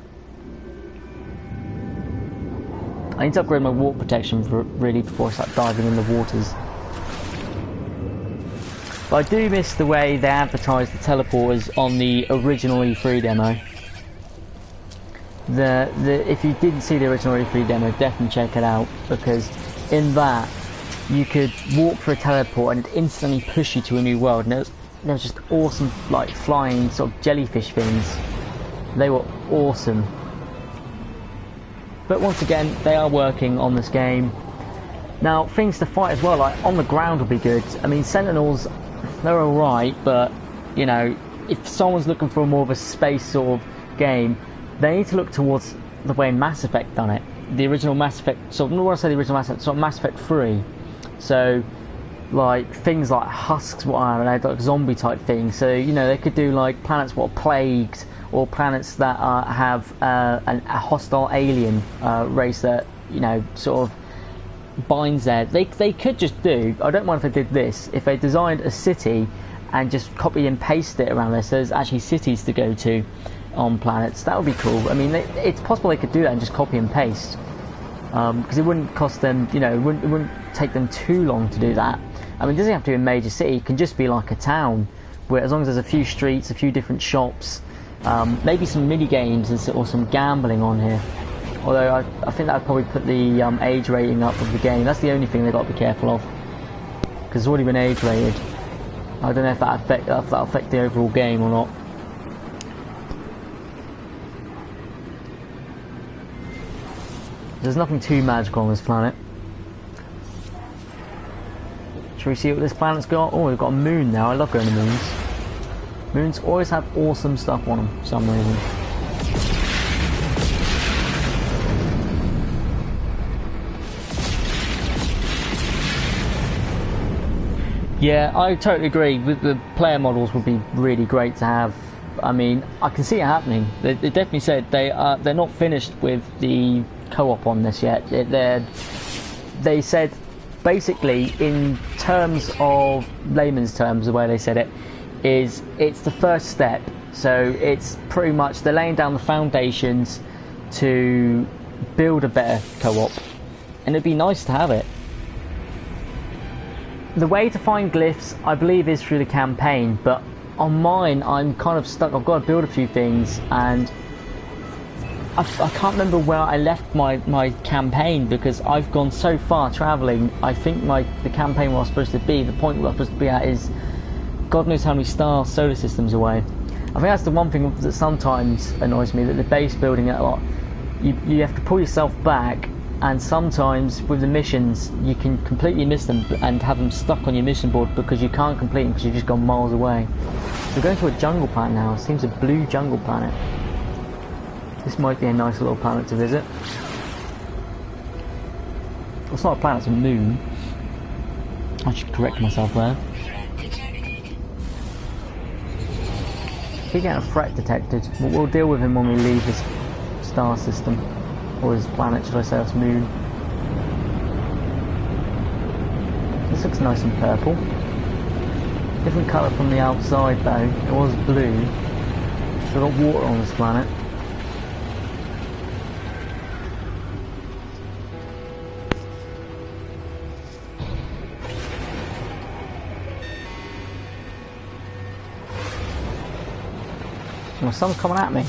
I need to upgrade my water protection really before I start diving in the waters. But I do miss the way they advertised the teleporters on the original E3 demo. If you didn't see the original E3 demo, definitely check it out, because in that you could walk through a teleport and it instantly push you to a new world, and there was just awesome, like flying sort of jellyfish things. They were awesome. But once again, they are working on this game. Now, things to fight as well, like on the ground would be good. I mean, Sentinels, they're alright, but, you know, if someone's looking for more of a space sort of game, they need to look towards the way Mass Effect done it. The original Mass Effect, so when I say the original Mass Effect, sort of Mass Effect 3. So, like, things like husks, like zombie type things. So, you know, they could do like planets what are plagued, or planets that have a hostile alien race that, you know, sort of binds there. They could just do, I don't mind if they did this, if they designed a city and just copy and paste it around there, so there's actually cities to go to on planets. That would be cool. I mean, it's possible they could do that and just copy and paste, because it wouldn't cost them, you know, it wouldn't take them too long to do that. I mean, it doesn't have to be a major city, it can just be like a town, where as long as there's a few streets, a few different shops, maybe some mini games or some gambling on here. Although I think that would probably put the age rating up of the game. That's the only thing they've got to be careful of, because it's already been age rated. I don't know if that'll affect the overall game or not. There's nothing too magical on this planet. Should we see what this planet's got? Oh, we've got a moon now. I love going to moons. Moons always have awesome stuff on them for some reason. Yeah, I totally agree. The player models would be really great to have. I mean, I can see it happening. They definitely said they're not finished with the co-op on this yet. They said, basically, in terms of layman's terms, the way they said it is, it's the first step. So it's pretty much they're laying down the foundations to build a better co-op, and it'd be nice to have it. The way to find glyphs, I believe, is through the campaign, but on mine, I'm kind of stuck. I've got to build a few things, and I can't remember where I left my campaign, because I've gone so far travelling. I think the campaign where I was supposed to be, the point where I was supposed to be at, is God knows how many solar systems away. I think that's the one thing that sometimes annoys me, that the base building a lot, you have to pull yourself back and sometimes with the missions you can completely miss them and have them stuck on your mission board because you can't complete them because you've just gone miles away. So we're going to a jungle planet now. It seems a blue jungle planet. This might be a nice little planet to visit. It's not a planet, it's a moon. I should correct myself there. He getting a threat detected. We'll deal with him when we leave his star system. Or his planet, should I say, his moon. This looks nice and purple. Different colour from the outside though. It was blue. We've got water on this planet. Well, someone's coming at me.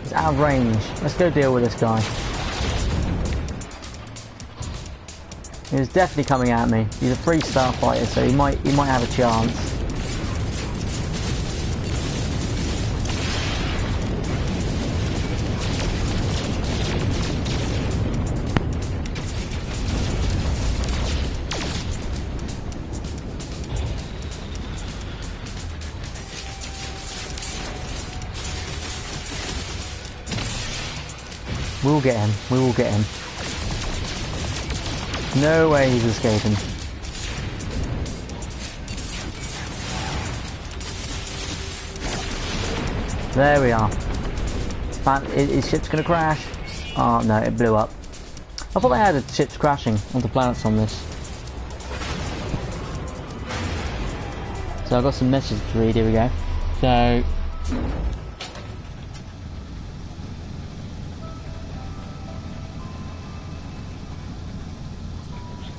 He's out of range. Let's go deal with this guy. He was definitely coming at me. He's a 3-star fighter, so he might have a chance. We'll get him. We will get him. No way he's escaping. There we are. His ship's gonna crash. Oh no, it blew up. I thought they had ships crashing onto planets on this. So I've got some messages to read. Here we go.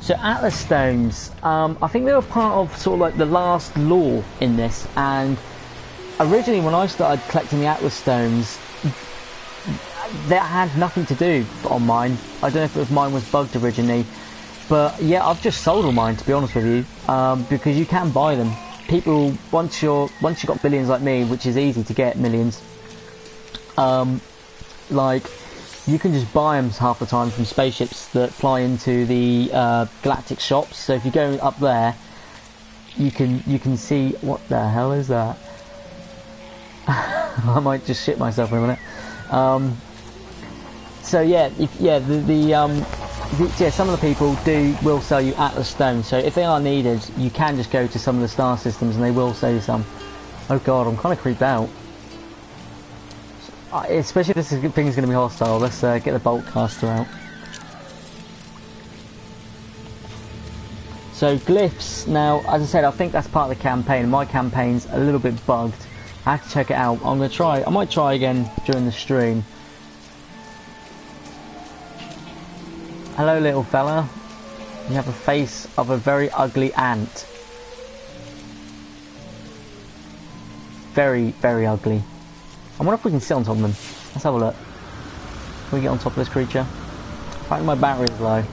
So Atlas Stones, I think they were part of sort of like the last lore in this, and originally when I started collecting the Atlas Stones, that had nothing to do on mine. I don't know if it was mine was bugged originally, but yeah, I've just sold all mine, to be honest with you, because you can buy them. People, once you've got millions like me, which is easy to get millions, like, you can just buy them half the time from spaceships that fly into the galactic shops. So if you go up there, you can see. What the hell is that? I might just shit myself in a minute. So yeah, some of the people will sell you Atlas Stones. So if they are needed, you can just go to some of the star systems and they will sell you some. Oh god, I'm kind of creeped out. Especially if this thing's going to be hostile. Let's get the bolt caster out. So glyphs, now as I said, I think that's part of the campaign. My campaign's a little bit bugged. I have to check it out. I might try again during the stream. Hello little fella. You have a face of a very ugly ant. Very, very ugly. I wonder if we can sit on top of them. Let's have a look. Can we get on top of this creature? I think my battery is low.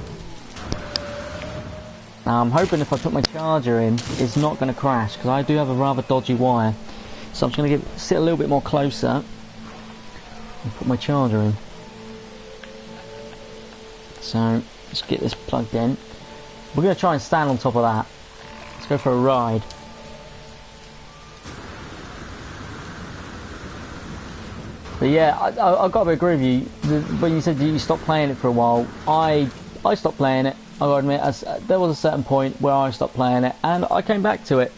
Now I'm hoping if I put my charger in, it's not going to crash, because I do have a rather dodgy wire. So I'm just going to sit a little bit more closer and put my charger in. So let's get this plugged in. We're going to try and stand on top of that. Let's go for a ride. But yeah, I've got to agree with you. When you said you stopped playing it for a while, I stopped playing it. I gotta admit, there was a certain point where I stopped playing it, and I came back to it.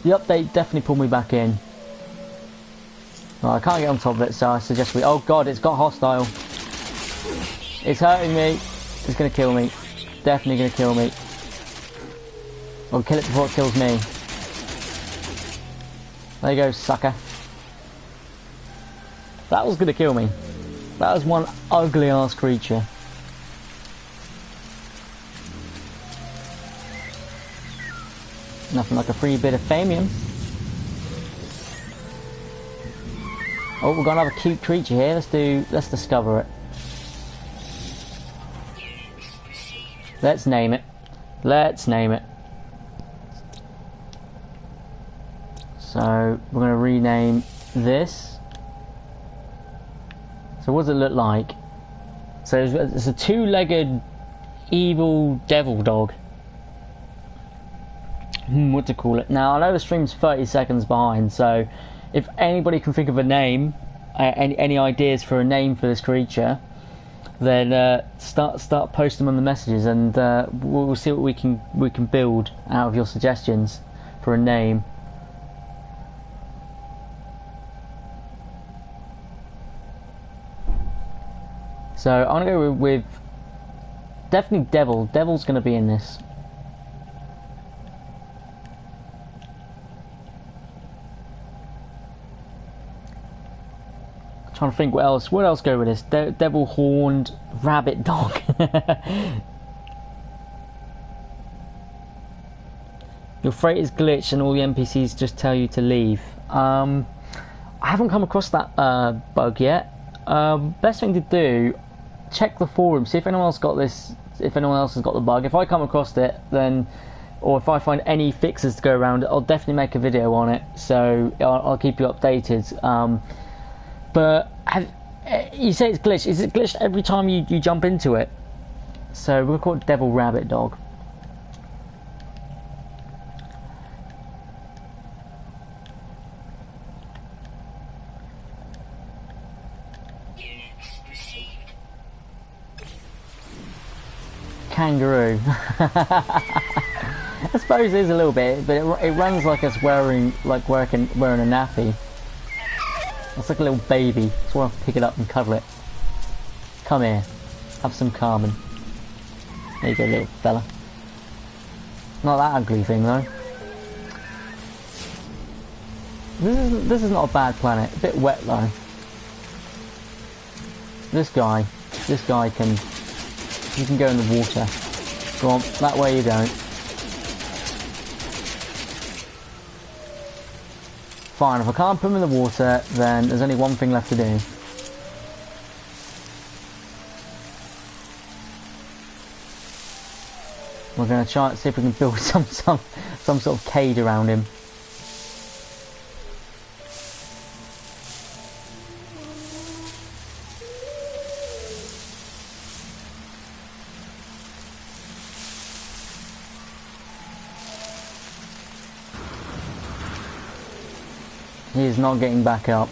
The update definitely pulled me back in. Well, I can't get on top of it, so I suggest we... Oh god, it's got hostile. It's hurting me. It's gonna kill me. Definitely gonna kill me. I'll kill it before it kills me. There you go, sucker. That was gonna kill me. That was one ugly ass creature. Nothing like a free bit of famium. Oh, we've got another cute creature here. Let's discover it. Let's name it. Let's name it. So we're gonna rename this So what does it look like? So it's a two-legged evil devil dog. What to call it? Now I know the stream's 30 seconds behind, so if anybody can think of a name, any ideas for a name for this creature, then start posting them on the messages, and we'll see what we can build out of your suggestions for a name. So I'm gonna go with definitely Devil. Devil's gonna be in this. Trying to think what else. What else go with this? Devil horned rabbit dog. Your freight is glitched and all the NPCs just tell you to leave. I haven't come across that bug yet. Best thing to do, check the forum, see if anyone else got this. If anyone else has got the bug. If I come across it, then, or if I find any fixes to go around it, I'll definitely make a video on it. So I'll keep you updated. But you say it's glitched. Is it glitched every time you jump into it? So we'll call it Devil Rabbit Dog. Kangaroo. I suppose it is a little bit, but it runs like it's wearing a nappy. It's like a little baby. Just want to pick it up and cuddle it. Come here. Have some Carmen. There you go, little fella. Not that ugly thing, though. This is not a bad planet. A bit wet, though. This guy can... You can go in the water. Go on, that way you don't. Fine, if I can't put him in the water, then there's only one thing left to do. We're going to try and see if we can build some sort of cage around him. He is not getting back up.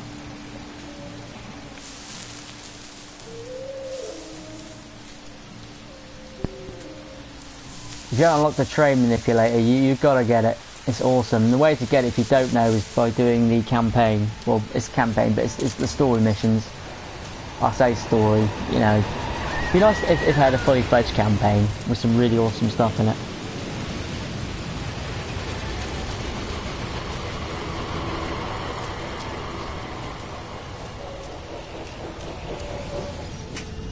If you don't unlock the train manipulator, you've got to get it. It's awesome. The way to get it, if you don't know, is by doing the campaign. Well, it's a campaign, but it's the story missions. I say story, you know. It'd be nice if it had a fully fledged campaign with some really awesome stuff in it.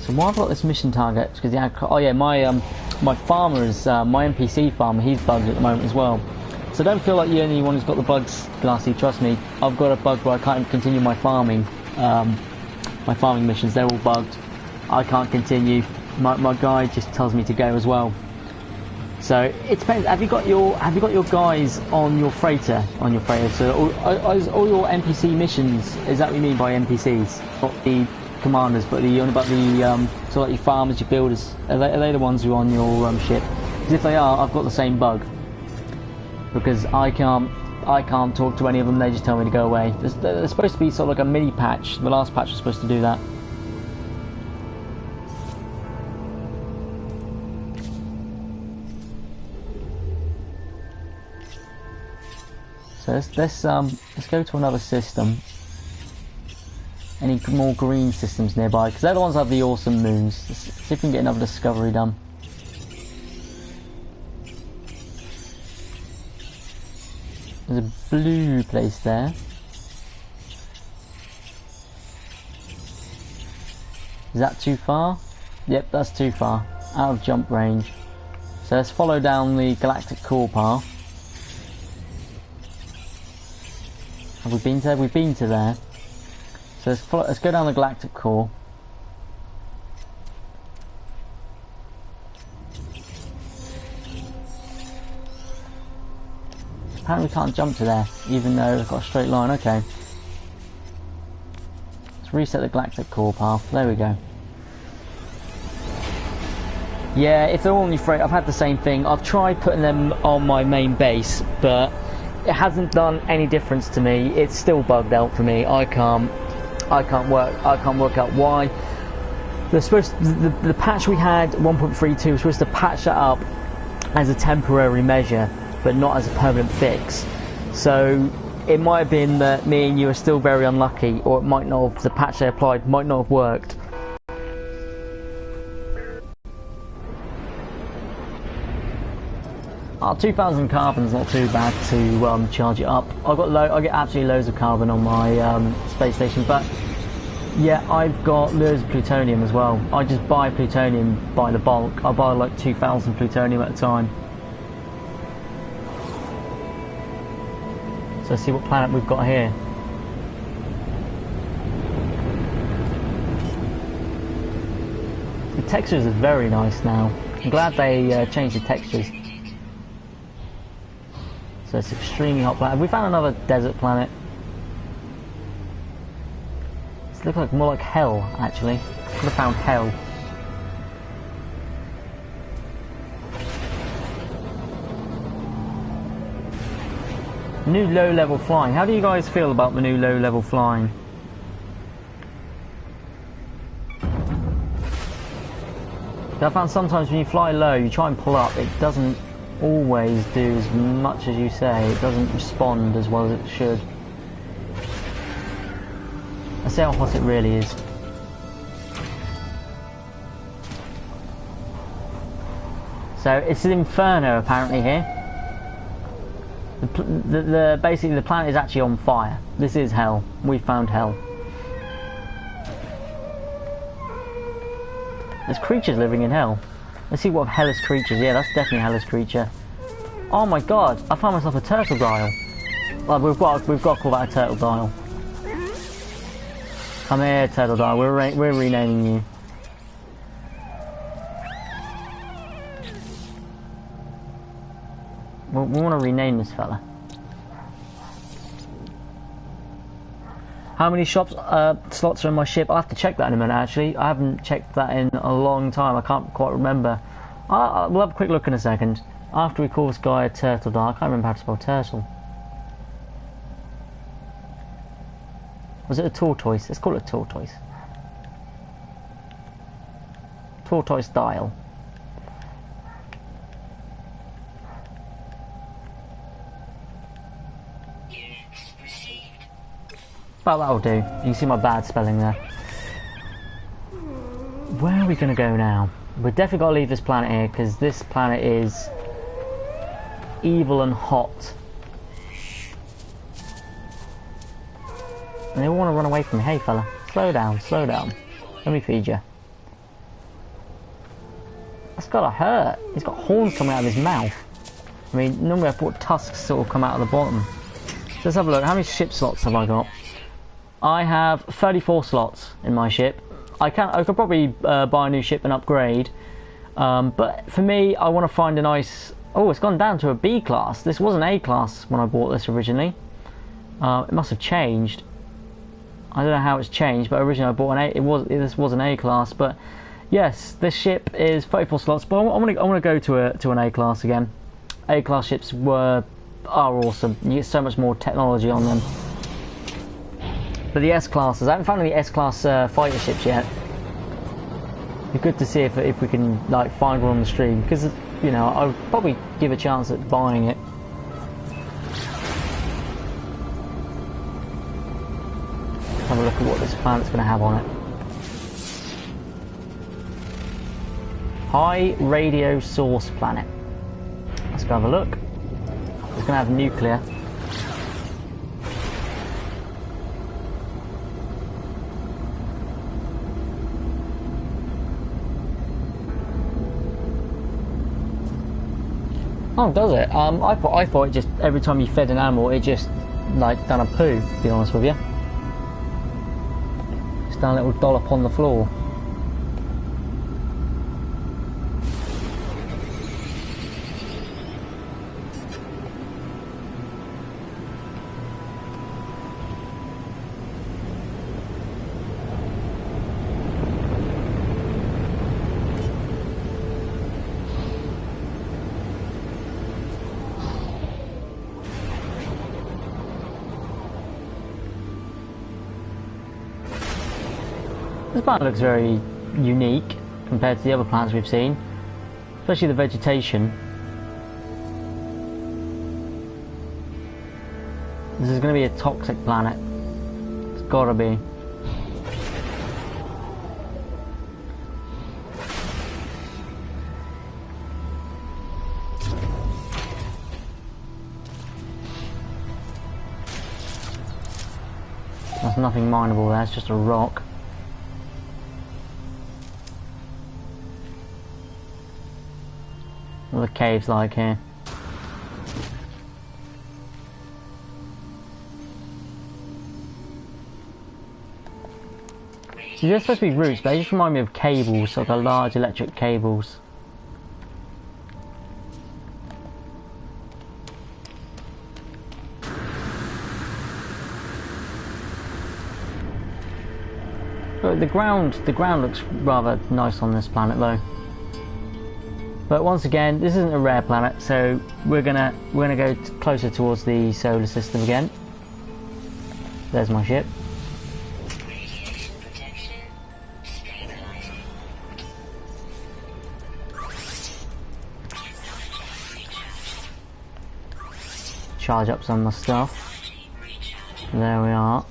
So why have I got this mission target? Because my farmer is my NPC farmer. He's bugged at the moment as well. So don't feel like you're the only one who's got the bugs, Glassy. Trust me, I've got a bug where I can't continue my farming. My farming missions, they're all bugged. I can't continue. My guy just tells me to go as well. So it depends. Have you got your guys on your freighter? So all your NPC missions, is that what you mean by NPCs? Not the commanders, but so like your farmers, your builders, are they the ones who are on your ship? Because if they are, I've got the same bug, because I can't talk to any of them. They just tell me to go away. There's supposed to be sort of like a mini patch. The last patch was supposed to do that. So let's go to another system. Any more green systems nearby? Because they're the ones that have the awesome moons. Let's see if we can get another discovery done. There's a blue place there. Is that too far? Yep, that's too far. Out of jump range. So let's follow down the galactic core path. Have we been to there? We've been to there. So let's go down the galactic core. Apparently we can't jump to there, even though we've got a straight line. Okay. Let's reset the galactic core path. There we go. Yeah, if they're all on your freight, I've had the same thing. I've tried putting them on my main base, but it hasn't done any difference to me. It's still bugged out for me. I can't work out why. The patch we had 1.32 was supposed to patch that up as a temporary measure, but not as a permanent fix. So it might have been that me and you are still very unlucky, or it might not have, the patch they applied might not have worked. Oh, 2,000 carbon's not too bad to charge it up. I get absolutely loads of carbon on my space station, but yeah, I've got loads of plutonium as well. I just buy plutonium by the bulk. I buy like 2,000 plutonium at a time. So let's see what planet we've got here. The textures are very nice now. I'm glad they changed the textures. So it's extremely hot planet. Have we found another desert planet? This looks like more like hell, actually. Could have found hell. New low-level flying. How do you guys feel about the new low-level flying? I found sometimes when you fly low, you try and pull up, it doesn't always do as much as you say. It doesn't respond as well as it should. Let's see how hot it really is. So it's an inferno apparently here. Basically the planet is actually on fire. This is hell. We found hell. There's creatures living in hell. Let's see what hellish creatures. Yeah, that's definitely a hellish creature. Oh my god! I found myself a turtle dial. Well, we've got to call that a turtle dial. Come here, turtle dial. We're renaming you. We want to rename this fella. How many slots are in my ship? I'll have to check that in a minute, actually. I haven't checked that in a long time. I can't quite remember. We'll have a quick look in a second. After we call this guy a turtle dial. I can't remember how to spell turtle. Was it a tortoise? Let's call it a tortoise. Tortoise dial. Well, that'll do. You can see my bad spelling there. Where are we going to go now? We've definitely got to leave this planet here, because this planet is evil and hot. And they all want to run away from me. Hey fella, slow down, slow down. Let me feed you. That's gotta hurt. He's got horns coming out of his mouth. I mean, normally I thought tusks sort of come out of the bottom. So let's have a look. How many ship slots have I got? I have 34 slots in my ship. I could probably buy a new ship and upgrade. But for me, I want to find a nice... Oh, it's gone down to a B class. This was an A class when I bought this originally. It must have changed. I don't know how it's changed, but originally I bought an A. This was an A class, but yes, this ship is 34 slots. But I want to go to an A class again. A class ships are awesome. You get so much more technology on them. But the S classes, I haven't found any S class fighter ships yet. It'd be good to see if we can like find one on the stream, because you know I would probably give a chance at buying it. Have a look at what this planet's going to have on it. High radio source planet. Let's go have a look. It's going to have nuclear. Oh, does it? I thought it just every time you fed an animal, it just like done a poo. To be honest with you. Done a little dollop on the floor. This planet looks very unique compared to the other planets we've seen, especially the vegetation. This is going to be a toxic planet. It's gotta be. There's nothing mineable there, it's just a rock. What are the caves like here? So they're supposed to be roots, but they just remind me of cables, sort of large electric cables. But the ground looks rather nice on this planet though. But once again, this isn't a rare planet, so we're gonna go closer towards the solar system again. There's my ship. Charge up some of the stuff. There we are.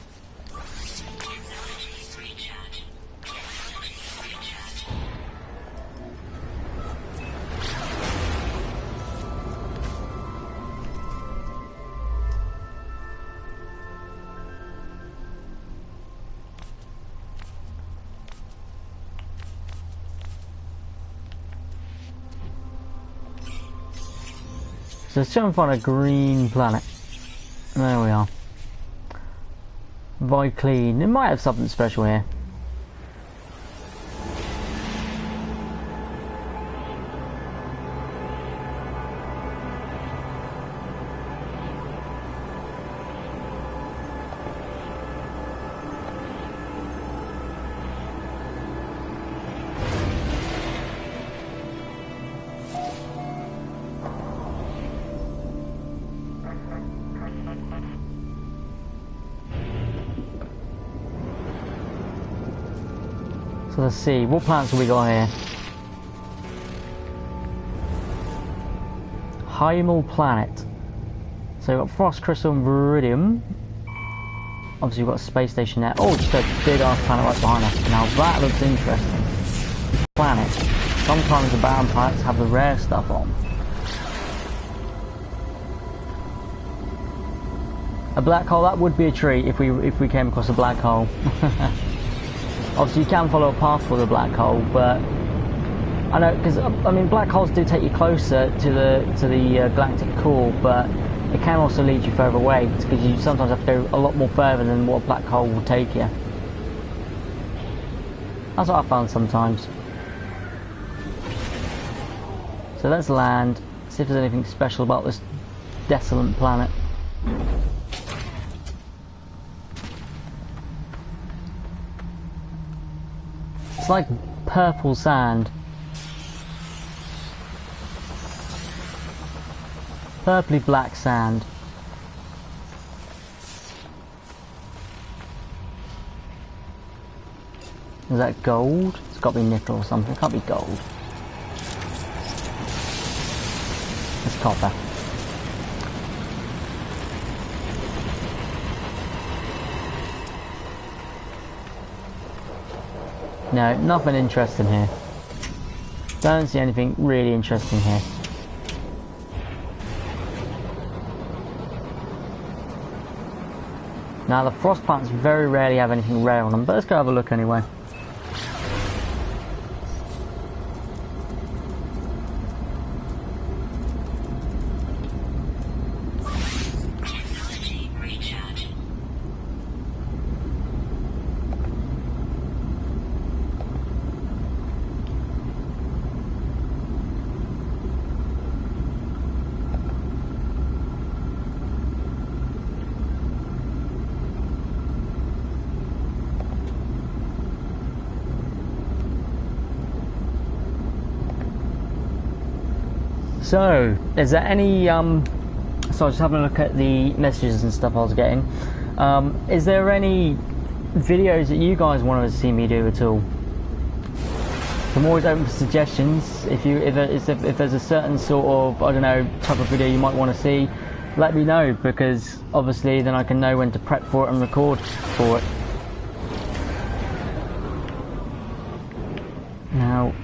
So let's try and find a green planet. There we are. Viclean. It might have something special here. So let's see, what planets have we got here? Hymal planet. So we've got Frost Crystal and Viridium. Obviously we've got a space station there. Oh, just a big ass planet right behind us. Now that looks interesting. Planet. Sometimes the barren planets have the rare stuff on. A black hole, that would be a treat if we came across a black hole. Obviously you can follow a path for the black hole, but I know, because I mean black holes do take you closer to the galactic core, but it can also lead you further away because you sometimes have to go a lot more further than what a black hole will take you. That's what I found sometimes. So let's land, see if there's anything special about this desolate planet. It's like purple sand. Purpley black sand. Is that gold? It's got to be nickel or something. It can't be gold. It's copper. No, nothing interesting here. Don't see anything really interesting here. Now the frost plants very rarely have anything rare on them, but let's go have a look anyway. So, is there any, so I was just having a look at the messages and stuff I was getting. Is there any videos that you guys want to see me do at all. I'm always open for suggestions. If there's a certain sort of, I don't know, type of video you might want to see, let me know, because obviously then I can know when to prep for it and record for it. Now,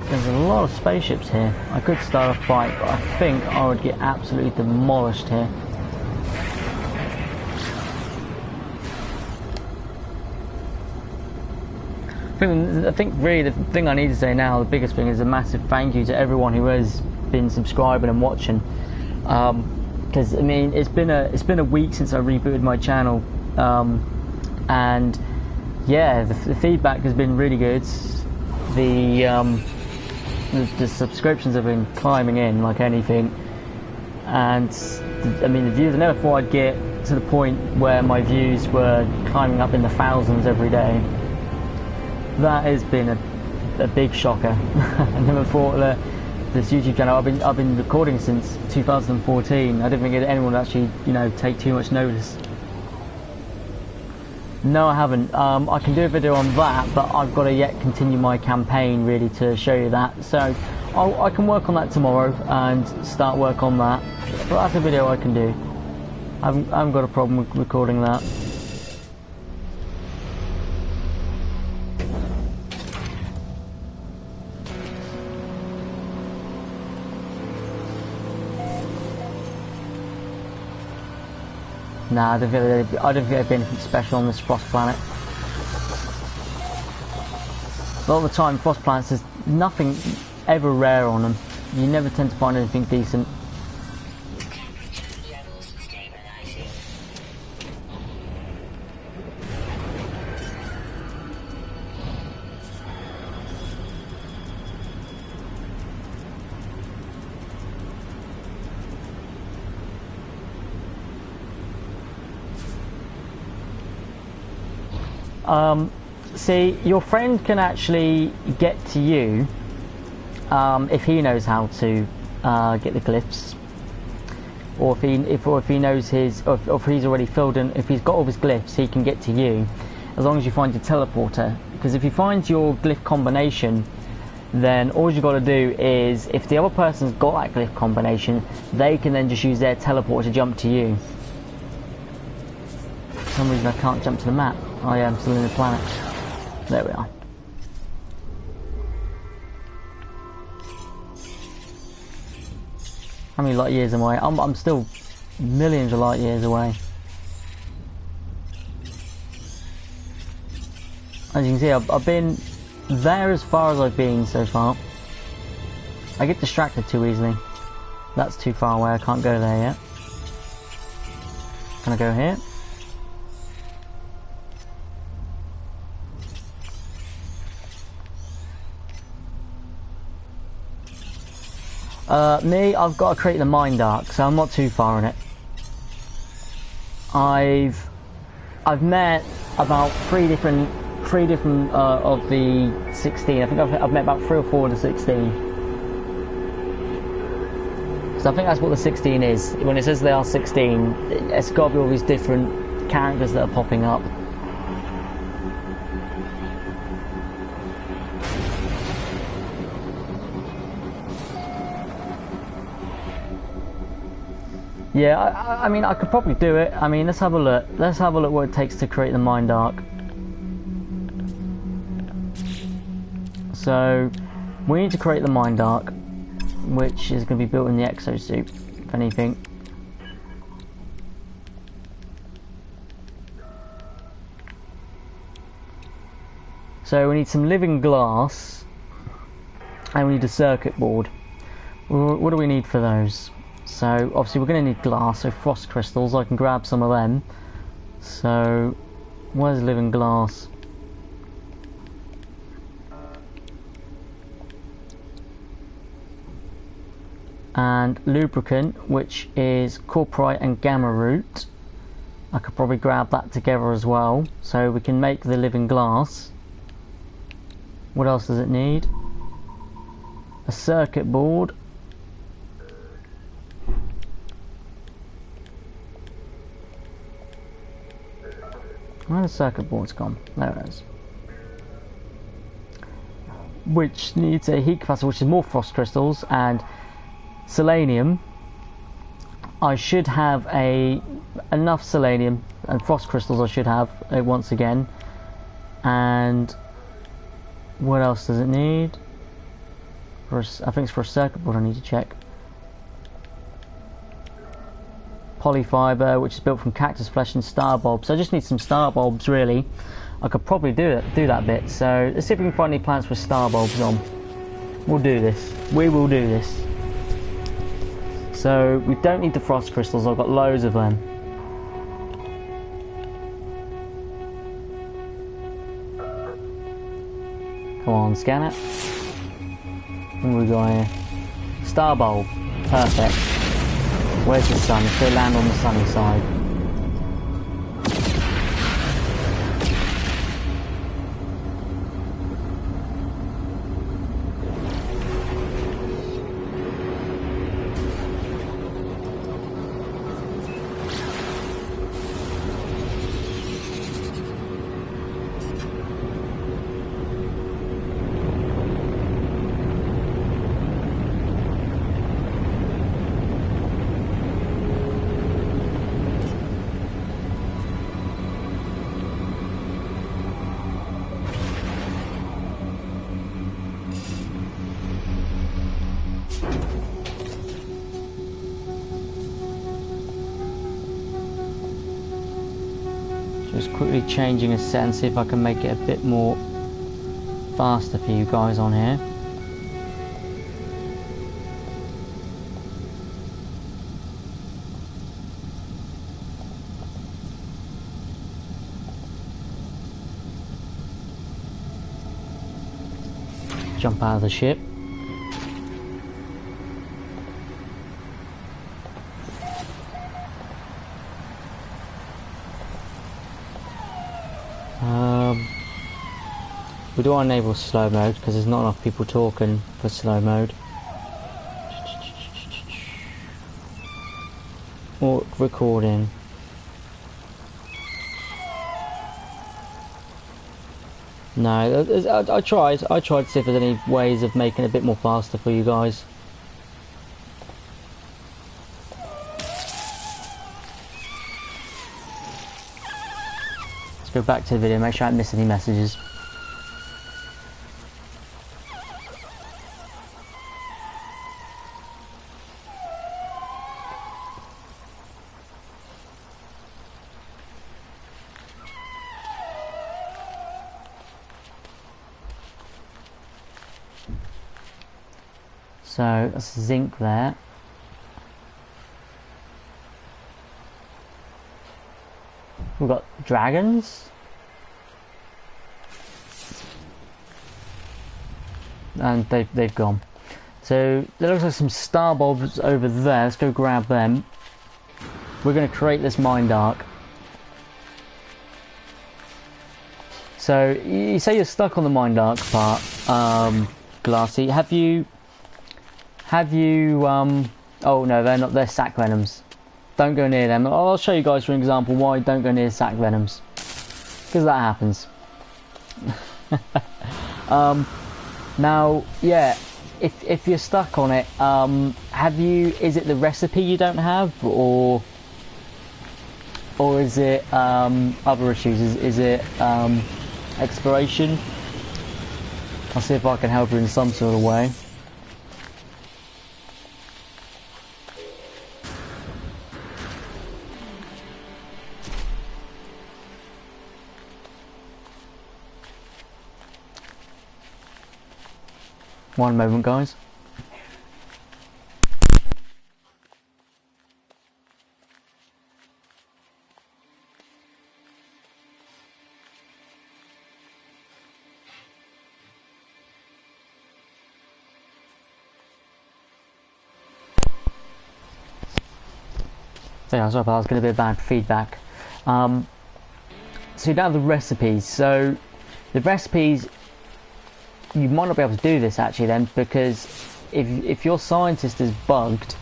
there's a lot of spaceships here. I could start a fight, but I think I would get absolutely demolished here. I think really the thing I need to say now, the biggest thing, is a massive thank you to everyone who has been subscribing and watching. Because I mean, it's been a week since I rebooted my channel, and yeah, the feedback has been really good. The subscriptions have been climbing in like anything, and I mean, the views, I never thought I'd get to the point where my views were climbing up in the thousands every day. That has been a big shocker. I never thought that this YouTube channel, I've been recording since 2014. I didn't think anyone would actually, you know, take too much notice. No, I haven't. I can do a video on that, but I've got to yet continue my campaign really to show you that. So I can work on that tomorrow and start work on that. But that's a video I can do. I haven't got a problem with recording that. Nah, I don't think there'd be anything special on this Frost planet. A lot of the time, Frost planets, there's nothing ever rare on them. You never tend to find anything decent. See, your friend can actually get to you if he knows how to get the glyphs, or if he knows his, or if he's already filled in, if he's got all his glyphs, he can get to you, as long as you find your teleporter. Because if you find your glyph combination, then all you got to do is, if the other person's got that glyph combination, they can then just use their teleport to jump to you. For some reason I can't jump to the map. Oh yeah, I'm still in the planet. There we are. How many light years am I? I'm still millions of light years away. As you can see, I've been there as far as I've been so far. I get distracted too easily. That's too far away, I can't go there yet. Can I go here? I've got to create the Mind Arc, so I'm not too far in it. I've met about three different of the 16. I think I've met about 3 or 4 of the 16. So I think that's what the 16 is. When it says they are 16, it's got to be all these different characters that are popping up. Yeah, I mean, I could probably do it. I mean, let's have a look. Let's have a look what it takes to create the Mind Arc. So, we need to create the Mind Arc, which is going to be built in the exosuit, if anything. So we need some living glass, and we need a circuit board. What do we need for those? So obviously we're going to need glass, so frost crystals. I can grab some of them. So where's living glass? And lubricant, which is copperite and gamma root. I could probably grab that together as well, so we can make the living glass. What else does it need? A circuit board. Where the circuit board's gone? There it is. Which needs a heat capacitor, which is more frost crystals and selenium. I should have enough selenium and frost crystals. I should have once again. And what else does it need? I think it's for a circuit board. I need to check. Polyfiber, which is built from cactus flesh and star bulbs. So I just need some star bulbs, really. I could probably do that bit. So let's see if we can find any plants with star bulbs on. We'll do this. We will do this. So we don't need the frost crystals. I've got loads of them. Come on, scan it. What have we got here? Star bulb. Perfect. Where's the sun? Let's go land on the sunny side. Just quickly changing a set and see if I can make it a bit more faster for you guys on here. Jump out of the ship. We don't want to enable slow mode because there's not enough people talking for slow mode. Or recording. No, I tried to see if there's any ways of making it a bit more faster for you guys. Let's go back to the video, make sure I don't miss any messages. So that's zinc there. We've got dragons. And they've gone. So there looks like some star bulbs over there. Let's go grab them. We're going to create this mind arc. So you say you're stuck on the mind arc part, Glassy. Have you oh no, they're not, they're sac venoms. Don't go near them. I'll show you guys for an example why don't go near sac venoms. Because that happens. Now, yeah, if you're stuck on it, is it the recipe you don't have, or is it other issues? Is it exploration? I'll see if I can help you in some sort of way. One moment, guys. So yeah, sorry, I was getting a bit of bad feedback. So you don't have the recipes. So the recipes, you might not be able to do this actually then, because if your scientist is bugged,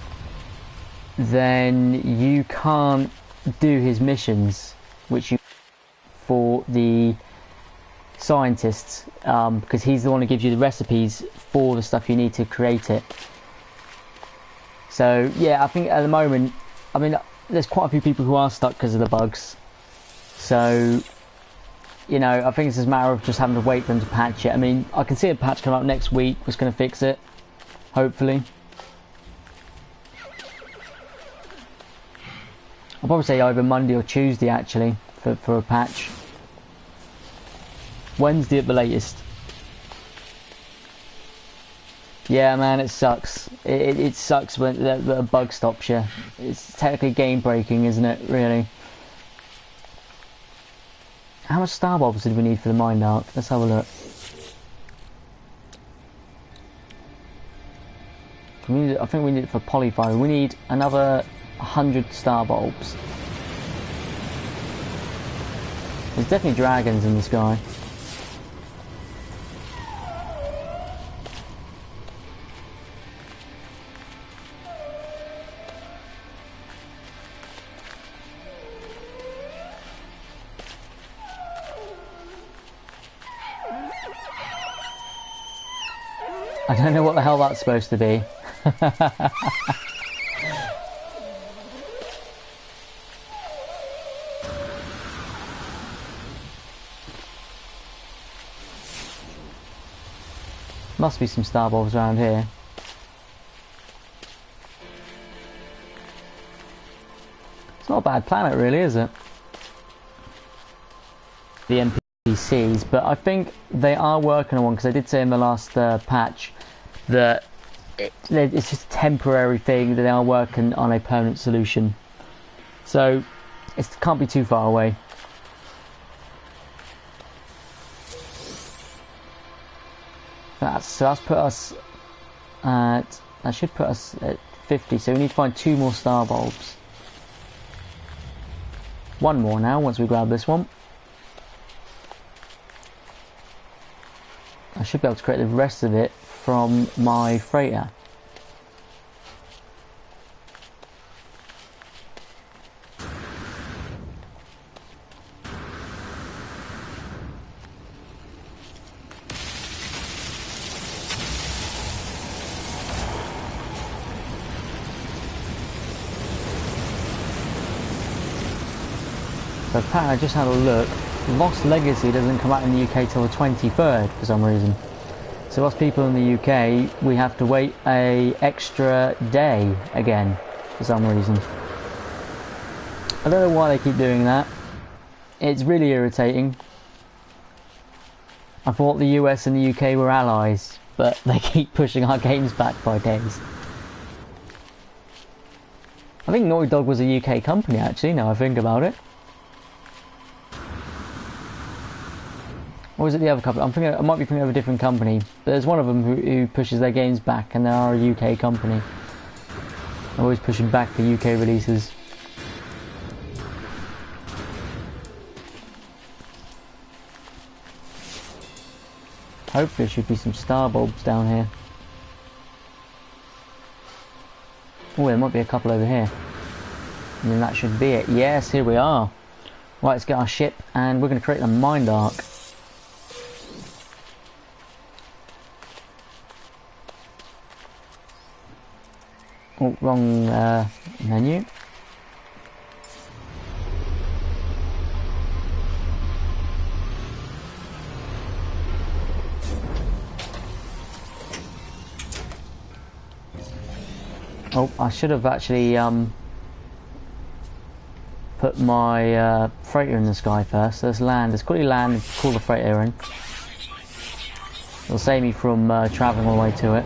then you can't do his missions, which you for the scientists, because he's the one who gives you the recipes for the stuff you need to create it. So yeah, I think at the moment, I mean, there's quite a few people who are stuck because of the bugs. So, you know, I think it's just a matter of just having to wait for them to patch it. I mean, I can see a patch come out next week that's going to fix it, hopefully. I'll probably say either Monday or Tuesday actually for a patch. Wednesday at the latest. Yeah, man, it sucks. It sucks when the bug stops you. It's technically game breaking, isn't it? Really. How much star bulbs did we need for the Mind Arc? Let's have a look. I think we need it for Polyfire. We need another 100 star bulbs. There's definitely dragons in the sky. I don't know what the hell that's supposed to be. Must be some star bulbs around here. It's not a bad planet really, is it? The NPCs, but I think they are working on one, because I did say in the last patch that it's just a temporary thing, that they are working on a permanent solution. So it can't be too far away. So that's put us at, that should put us at 50, so we need to find 2 more star bulbs. 1 more now, once we grab this one. I should be able to create the rest of it from my freighter. So apparently I just had a look. Lost Legacy doesn't come out in the UK till the 23rd for some reason. So us people in the UK, we have to wait a extra day again for some reason. I don't know why they keep doing that. It's really irritating. I thought the US and the UK were allies, but they keep pushing our games back by days. I think Naughty Dog was a UK company actually, now I think about it. Or is it the other company? I might be thinking of a different company. But there's one of them who pushes their games back, and they are a UK company. Always pushing back the UK releases. Hopefully there should be some star bulbs down here. Oh, there might be a couple over here. And then that should be it. Yes, here we are. Right, let's get our ship, and we're going to create the Mind Arc. Oh, wrong menu. Oh, I should have actually put my freighter in the sky first. So let's land. Let's quickly land and call the freighter in. It'll save me from travelling all the way to it.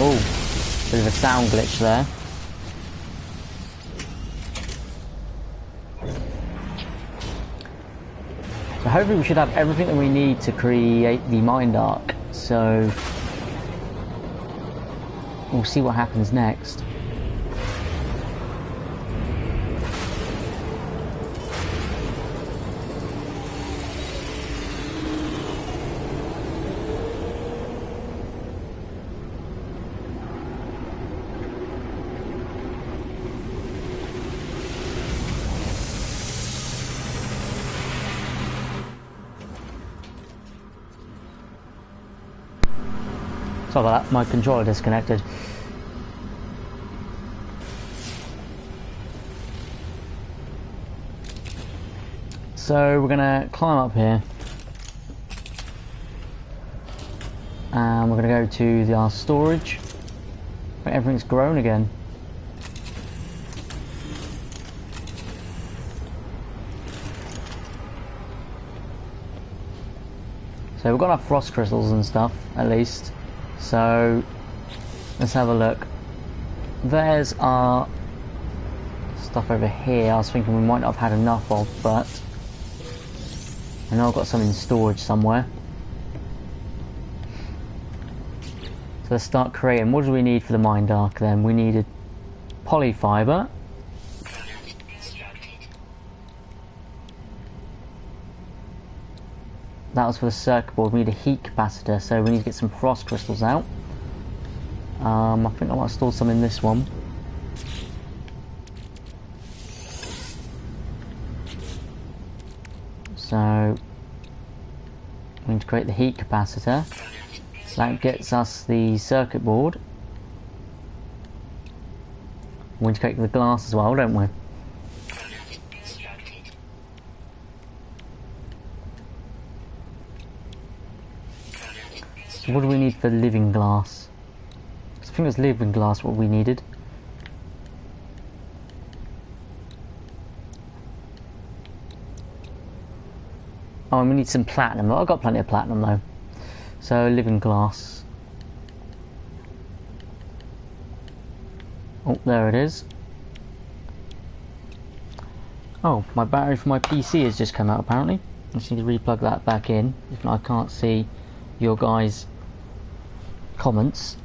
Oh, bit of a sound glitch there. So hopefully we should have everything that we need to create the Mind Arc. So we'll see what happens next. Sorry about that, my controller disconnected. So we're gonna climb up here. And we're gonna go to our storage. But everything's grown again. So we've got our frost crystals and stuff, at least. So let's have a look. There's our stuff over here. I was thinking we might not have had enough of, but I know I've got some in storage somewhere. So let's start creating. What do we need for the Mind Arc then? We needed polyfiber. That was for the circuit board. We need a heat capacitor, so we need to get some frost crystals out. I think I might store some in this one. So we need to create the heat capacitor. That gets us the circuit board. We need to create the glass as well, don't we? So what do we need for living glass? I think it was living glass what we needed. Oh, and we need some platinum. I've got plenty of platinum though. So living glass. Oh, there it is. Oh, my battery for my PC has just come out apparently. I just need to replug that back in. If not, I can't see your guys' comments.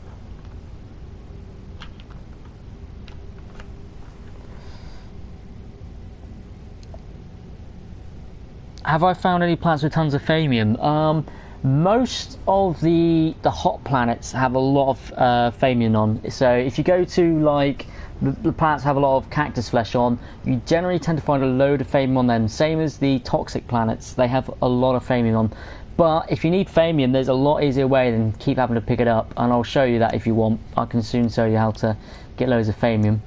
Have I found any planets with tons of Famium? Most of the hot planets have a lot of Famium on. So if you go to like the planets have a lot of cactus flesh on, you generally tend to find a load of Famium on them. Same as the toxic planets, they have a lot of Famium on. But if you need Famium, there's a lot easier way than keep having to pick it up, and I'll show you that if you want. I can soon show you how to get loads of Famium.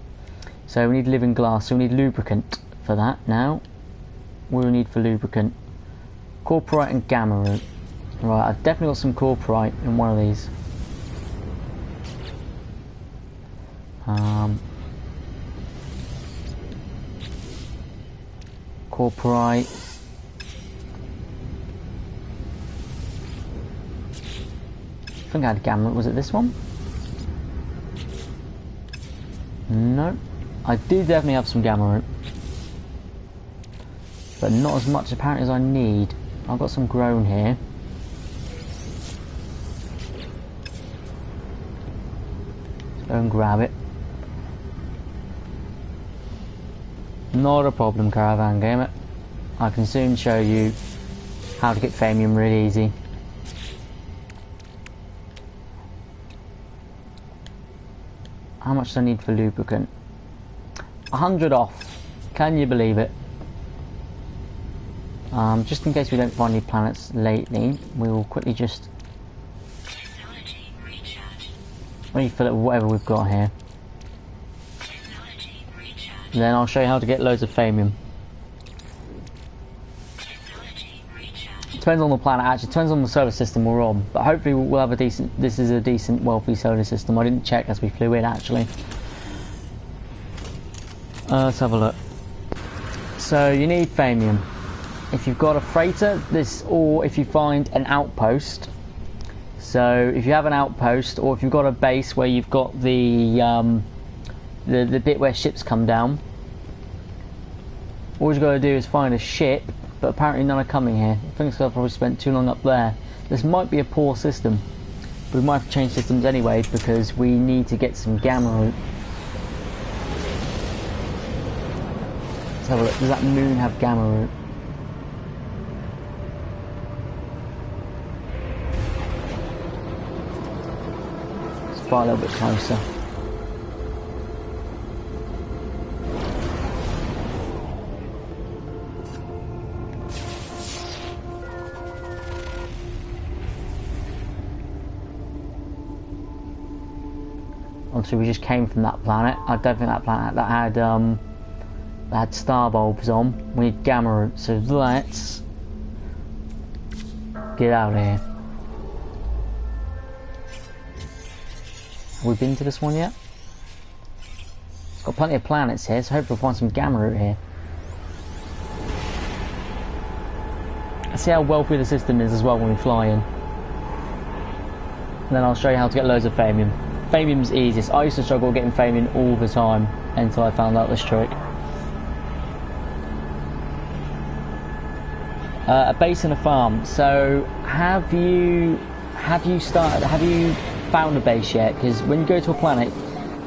So we need living glass, so we need lubricant for that now. What do we need for lubricant? Copperite and gamma root. Right, I've definitely got some copperite in one of these. Copperite. I think I had gamma root. Was it this one? No. I do definitely have some gamma root. But not as much apparently as I need. I've got some grown here. Let's go and grab it. Not a problem, Caravan Gamer. I can soon show you how to get Famium really easy. How much do I need for lubricant? 100 off. Can you believe it? Just in case we don't find any planets lately, we will quickly just refill it with whatever we've got here. Then I'll show you how to get loads of Famium. Depends on the planet, actually. Depends on the solar system we're on. But hopefully we'll have a decent... This is a decent, wealthy solar system. I didn't check as we flew in, actually. Let's have a look. So you need Famium. If you've got a freighter, or if you find an outpost. So if you have an outpost, or if you've got a base where you've got the bit where ships come down, all you've got to do is find a ship, but apparently none are coming here. I think I've probably spent too long up there. This might be a poor system, but we might have to change systems anyway because we need to get some gamma root. Let's have a look. Does that moon have gamma root? Let's fly a little bit closer. Obviously, we just came from that planet. I don't think that planet that had star bulbs on. We need gamma root, so let's get out of here. Have we been to this one yet? It's got plenty of planets here, so hopefully we'll find some gamma root here. Let's see how wealthy the system is as well when we fly in. And then I'll show you how to get loads of Thamium. Thamium's easiest. I used to struggle getting Thamium all the time until I found out this trick. A base and a farm. So have you found a base yet? Because when you go to a planet,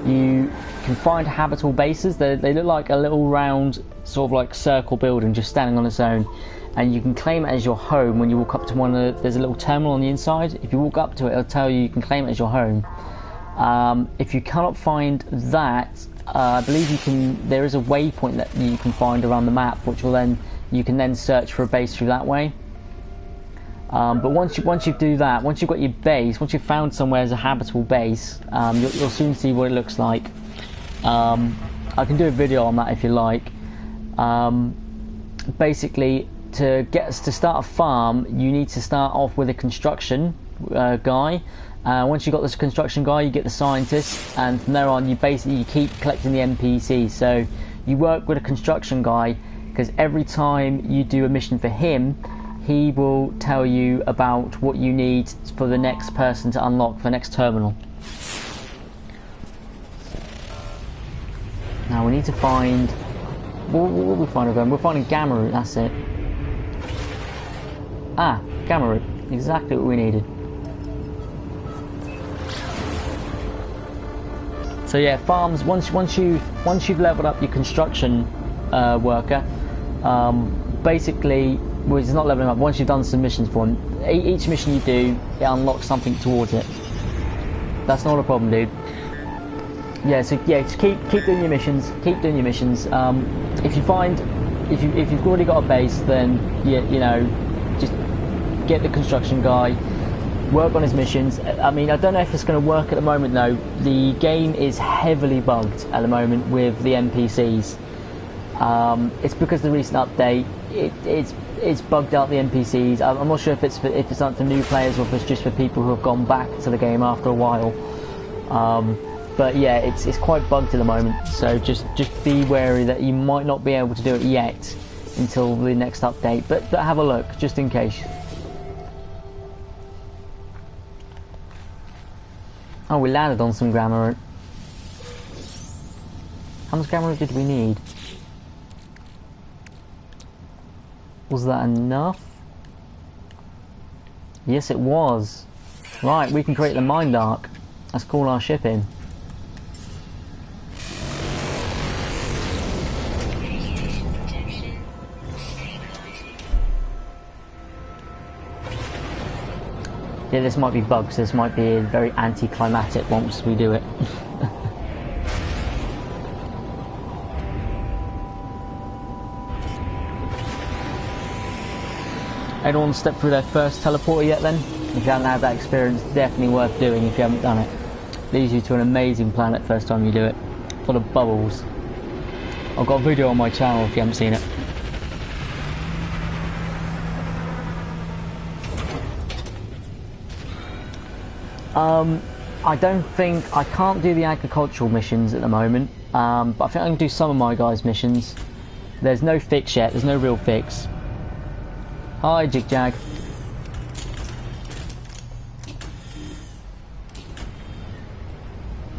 you can find habitable bases. They look like a little round sort of like circle building just standing on its own, and you can claim it as your home when you walk up to one of the, there's a little terminal on the inside. If you walk up to it, it'll tell you can claim it as your home. If you cannot find that, I believe you can. There is a waypoint that you can find around the map, which will then you can then search for a base through that way. But once you do that, once you've got your base, once you've found somewhere as a habitable base, you'll soon see what it looks like. I can do a video on that if you like. Basically, to start a farm, you need to start off with a construction guy. Once you've got this construction guy, you get the scientist, and from there on, you keep collecting the NPCs. So you work with a construction guy, because every time you do a mission for him, he will tell you about what you need for the next person to unlock, for the next terminal. Now we need to find... What will we find again? We're finding gamma root, that's it. Ah, gamma root. Exactly what we needed. So yeah, farms, once you've leveled up your construction worker, basically, well, it's not leveling up. Once you've done some missions for him, each mission you do, it unlocks something towards it. That's not a problem, dude. Yeah, so yeah, just keep doing your missions. Keep doing your missions. If you've already got a base, then you know, just get the construction guy, work on his missions. I mean, I don't know if it's going to work at the moment though. The game is heavily bugged at the moment with the NPCs. It's because of the recent update. It's bugged out the NPCs. I'm not sure if it's not for new players or if it's just for people who have gone back to the game after a while. But yeah, it's quite bugged at the moment. So just be wary that you might not be able to do it yet until the next update. But have a look just in case. Oh, we landed on some gamma root. How much gamma root did we need? Was that enough? Yes, it was. Right, we can create the Mind Arc. Let's call our ship in. Yeah, this might be bugs. This might be very anticlimactic once we do it. Anyone stepped through their first teleporter yet then? If you haven't had that experience, definitely worth doing if you haven't done it. Leads you to an amazing planet first time you do it. Full of bubbles. I've got a video on my channel if you haven't seen it. I can't do the agricultural missions at the moment, but I think I can do some of my guys' missions. There's no fix yet, there's no real fix. Hi, Jig Jag.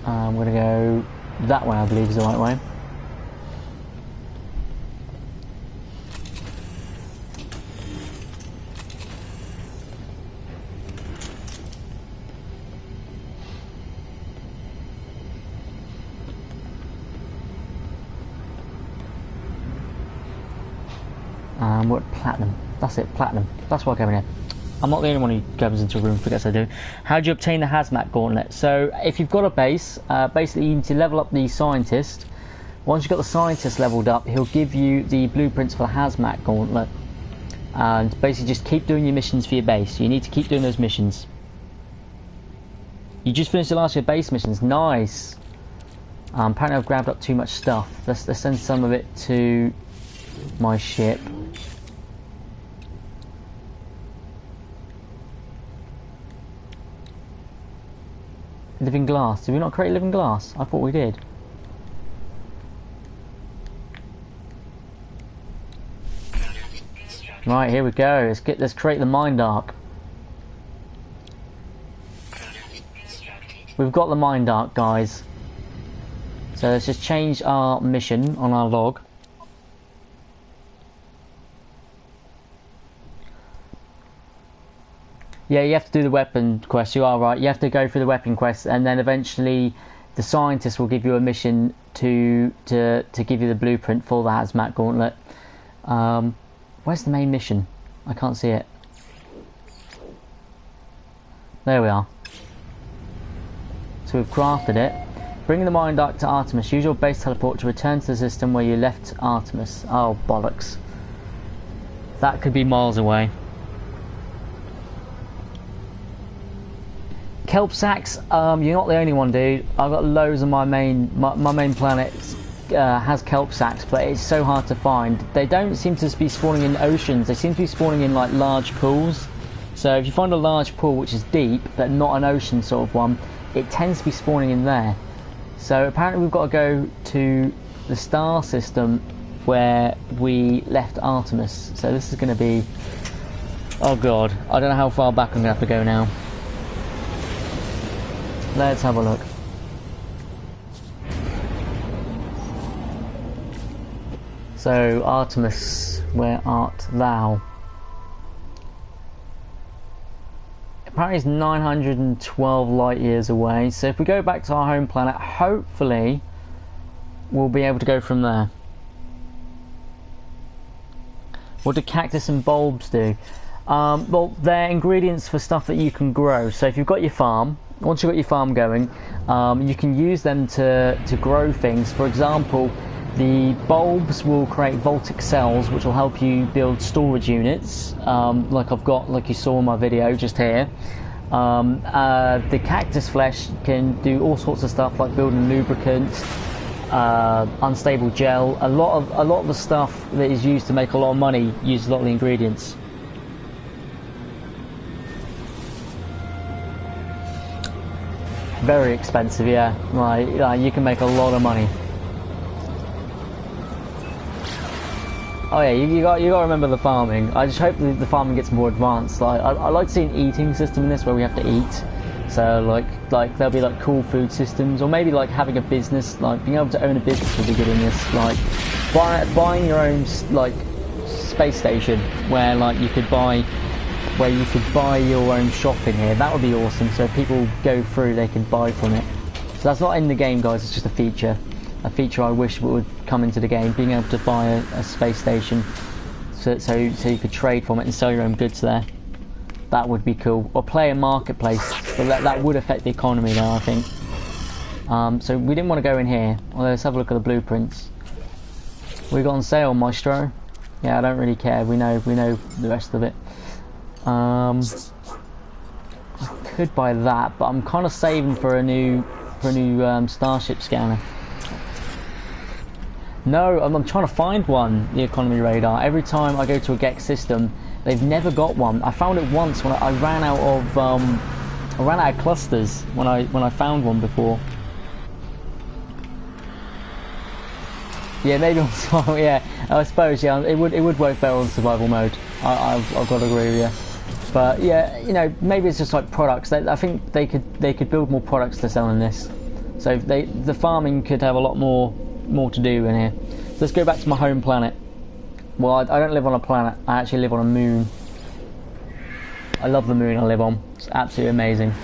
I'm gonna go that way, I believe is the right way. We're at Platinum. That's it, Platinum. That's why I came in here. I'm not the only one who goes into a room, forgets I do. How do you obtain the Hazmat Gauntlet? So, if you've got a base, basically you need to level up the Scientist. Once you've got the Scientist leveled up, he'll give you the blueprints for the Hazmat Gauntlet. And basically just keep doing your missions for your base. You need to keep doing those missions. You just finished the last of your base missions. Nice. Apparently I've grabbed up too much stuff. Let's send some of it to my ship. Living glass. Did we not create living glass? I thought we did. Right, here we go. Let's create the mind arc. We've got the mind arc, guys. So let's just change our mission on our log. Yeah, you have to do the weapon quest. You are right. You have to go through the weapon quest, and then eventually the scientist will give you a mission to give you the blueprint for the hazmat gauntlet. Where's the main mission? I can't see it. There we are. So we've crafted it. Bring the mind arc to Artemis. Use your base teleport to return to the system where you left Artemis. Oh, bollocks. That could be miles away. Kelp sacks, you're not the only one, dude. I've got loads of my main planet has kelp sacks, but it's so hard to find. They don't seem to be spawning in oceans. They seem to be spawning in like large pools. So if you find a large pool which is deep, but not an ocean sort of one, it tends to be spawning in there. So apparently we've got to go to the star system where we left Artemis. So this is going to be... oh god, I don't know how far back I'm going to have to go now. Let's have a look. So, Artemis, where art thou? Apparently it's 912 light years away, so if we go back to our home planet, hopefully we'll be able to go from there. What do cactus and bulbs do? Well, they're ingredients for stuff that you can grow. So if you've got your farm, once you've got your farm going, you can use them to grow things. For example, the bulbs will create voltaic cells, which will help you build storage units, like you saw in my video just here. The cactus flesh can do all sorts of stuff, like building lubricant, unstable gel. A lot of the stuff that is used to make a lot of money uses a lot of the ingredients. Very expensive, yeah. Like you can make a lot of money. Oh yeah, you got to remember the farming. I just hope the farming gets more advanced. Like I like to see an eating system in this where we have to eat. So like there'll be like cool food systems, or maybe like having a business, like being able to own a business would be good in this. Like buying your own like space station where you could buy your own shop in here. That would be awesome. So if people go through, they can buy from it. So that's not in the game, guys. It's just a feature. A feature I wish would come into the game, being able to buy a space station so you could trade from it and sell your own goods there. That would be cool. Or play a marketplace, but that would affect the economy though, I think. So we didn't want to go in here. Well, let's have a look at the blueprints. We got on sale, Maestro. Yeah, I don't really care. We know the rest of it. I could buy that, but I'm kind of saving for a new Starship scanner. No, I'm trying to find one, the economy radar. Every time I go to a GEX system, they've never got one. I found it once when I ran out of clusters when I found one before. Yeah, maybe on survival. Yeah, I suppose. Yeah, it would work better on survival mode. I've got to agree with you. But yeah, you know, maybe it's just like products. I think they could build more products to sell in this. So the farming could have a lot more to do in here. So let's go back to my home planet. Well, I don't live on a planet. I actually live on a moon. I love the moon I live on. It's absolutely amazing.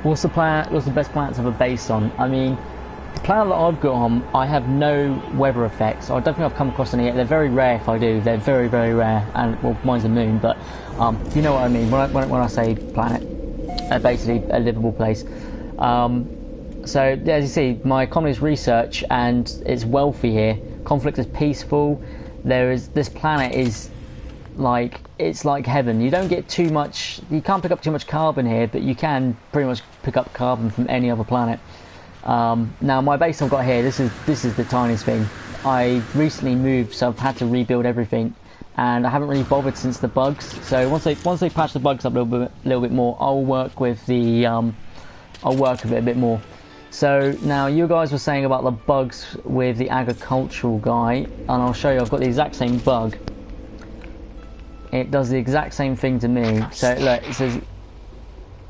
What's the best planet to have a base on? I mean, planet that I've got on, I have no weather effects. I don't think I've come across any yet. They're very rare if I do. They're very, very rare. And, well, mine's the moon, but you know what I mean when I say planet. Basically a livable place. So, yeah, as you see, my economy is research, and it's wealthy here. Conflict is peaceful. This planet is like, it's like heaven. You don't get too much, you can't pick up too much carbon here, but you can pretty much pick up carbon from any other planet. Now my base I've got here, this is the tiniest thing. I recently moved, so I've had to rebuild everything, and I haven't really bothered since the bugs. So once they patch the bugs up a little bit more, I'll work with it a bit more. So now you guys were saying about the bugs with the agricultural guy, and I'll show you. I've got the exact same bug. It does the exact same thing to me. So look, it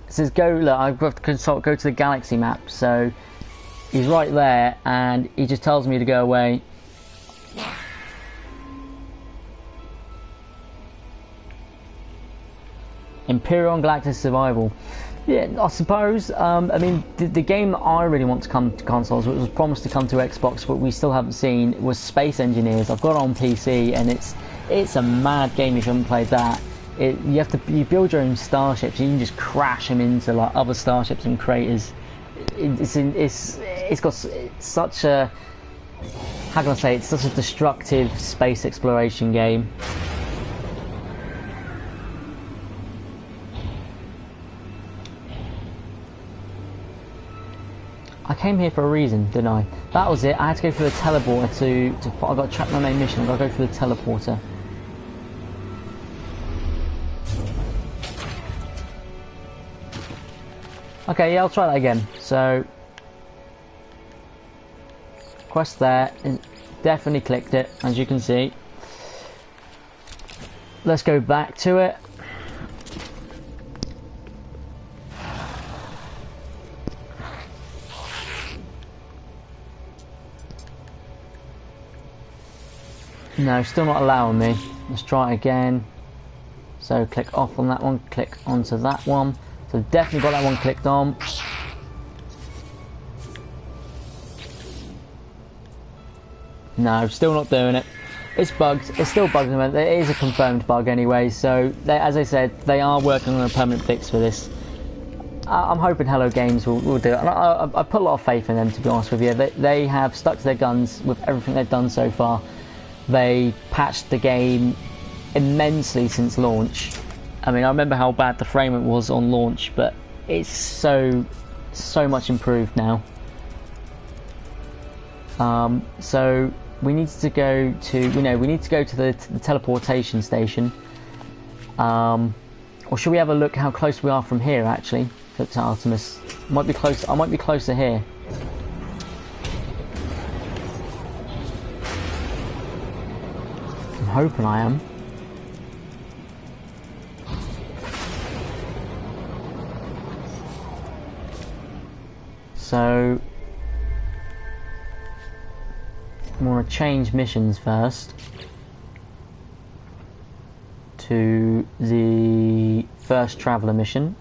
says go. Look, I've got to go to the galaxy map. So he's right there, and he just tells me to go away. Imperial and Galactic Survival. Yeah, I suppose. I mean, the game that I really want to come to consoles, which was promised to come to Xbox, but we still haven't seen, was Space Engineers. I've got it on PC, and it's a mad game if you haven't played that. You build your own starships. You can just crash them into like other starships and craters. It's got such a, how can I say? It's such a destructive space exploration game. I came here for a reason, didn't I? That was it. I had to go for the teleporter to I got to track my main mission. I've got to go for the teleporter. Okay, yeah, I'll try that again. So, quest there. Definitely clicked it, as you can see. Let's go back to it. No, still not allowing me. Let's try it again. So click off on that one, click onto that one. So definitely got that one clicked on. No, still not doing it. It's bugged. It's still bugged. It is a confirmed bug anyway. So as I said, they are working on a permanent fix for this. I'm hoping Hello Games will do it. And I put a lot of faith in them, to be honest with you. They have stuck to their guns with everything they've done so far. They patched the game immensely since launch. I mean, I remember how bad the frame rate was on launch, but it's so much improved now. So we need to go to, we need to go to the teleportation station. Or should we have a look how close we are from here? Actually, to Artemis, might be close. I might be closer here. I'm hoping I am. So I'm going to change missions first to the first traveller mission.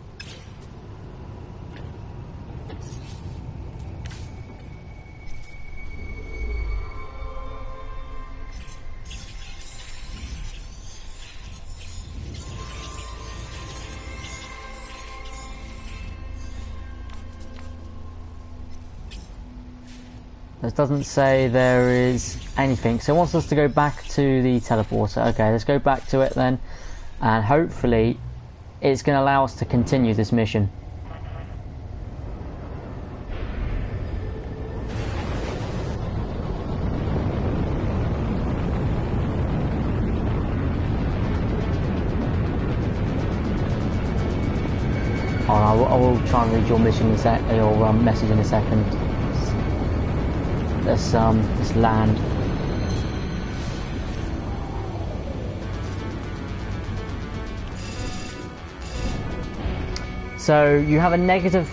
It doesn't say there is anything, so it wants us to go back to the teleporter. Okay, let's go back to it then, and hopefully it's going to allow us to continue this mission. Oh, I will try and read your mission in a sec, your message in a second. Let's land. So you have a negative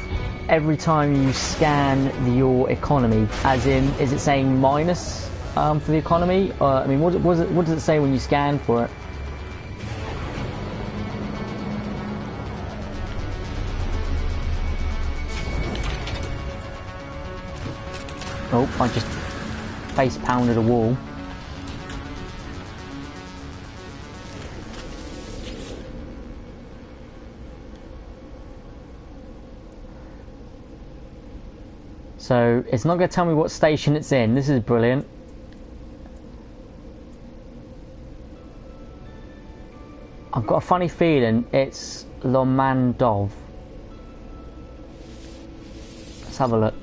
every time you scan your economy, as in, is it saying minus for the economy? I mean, what does it say when you scan for it? Oh, I just face pounded a wall. So it's not going to tell me what station it's in. This is brilliant. I've got a funny feeling it's Lomandov. Let's have a look.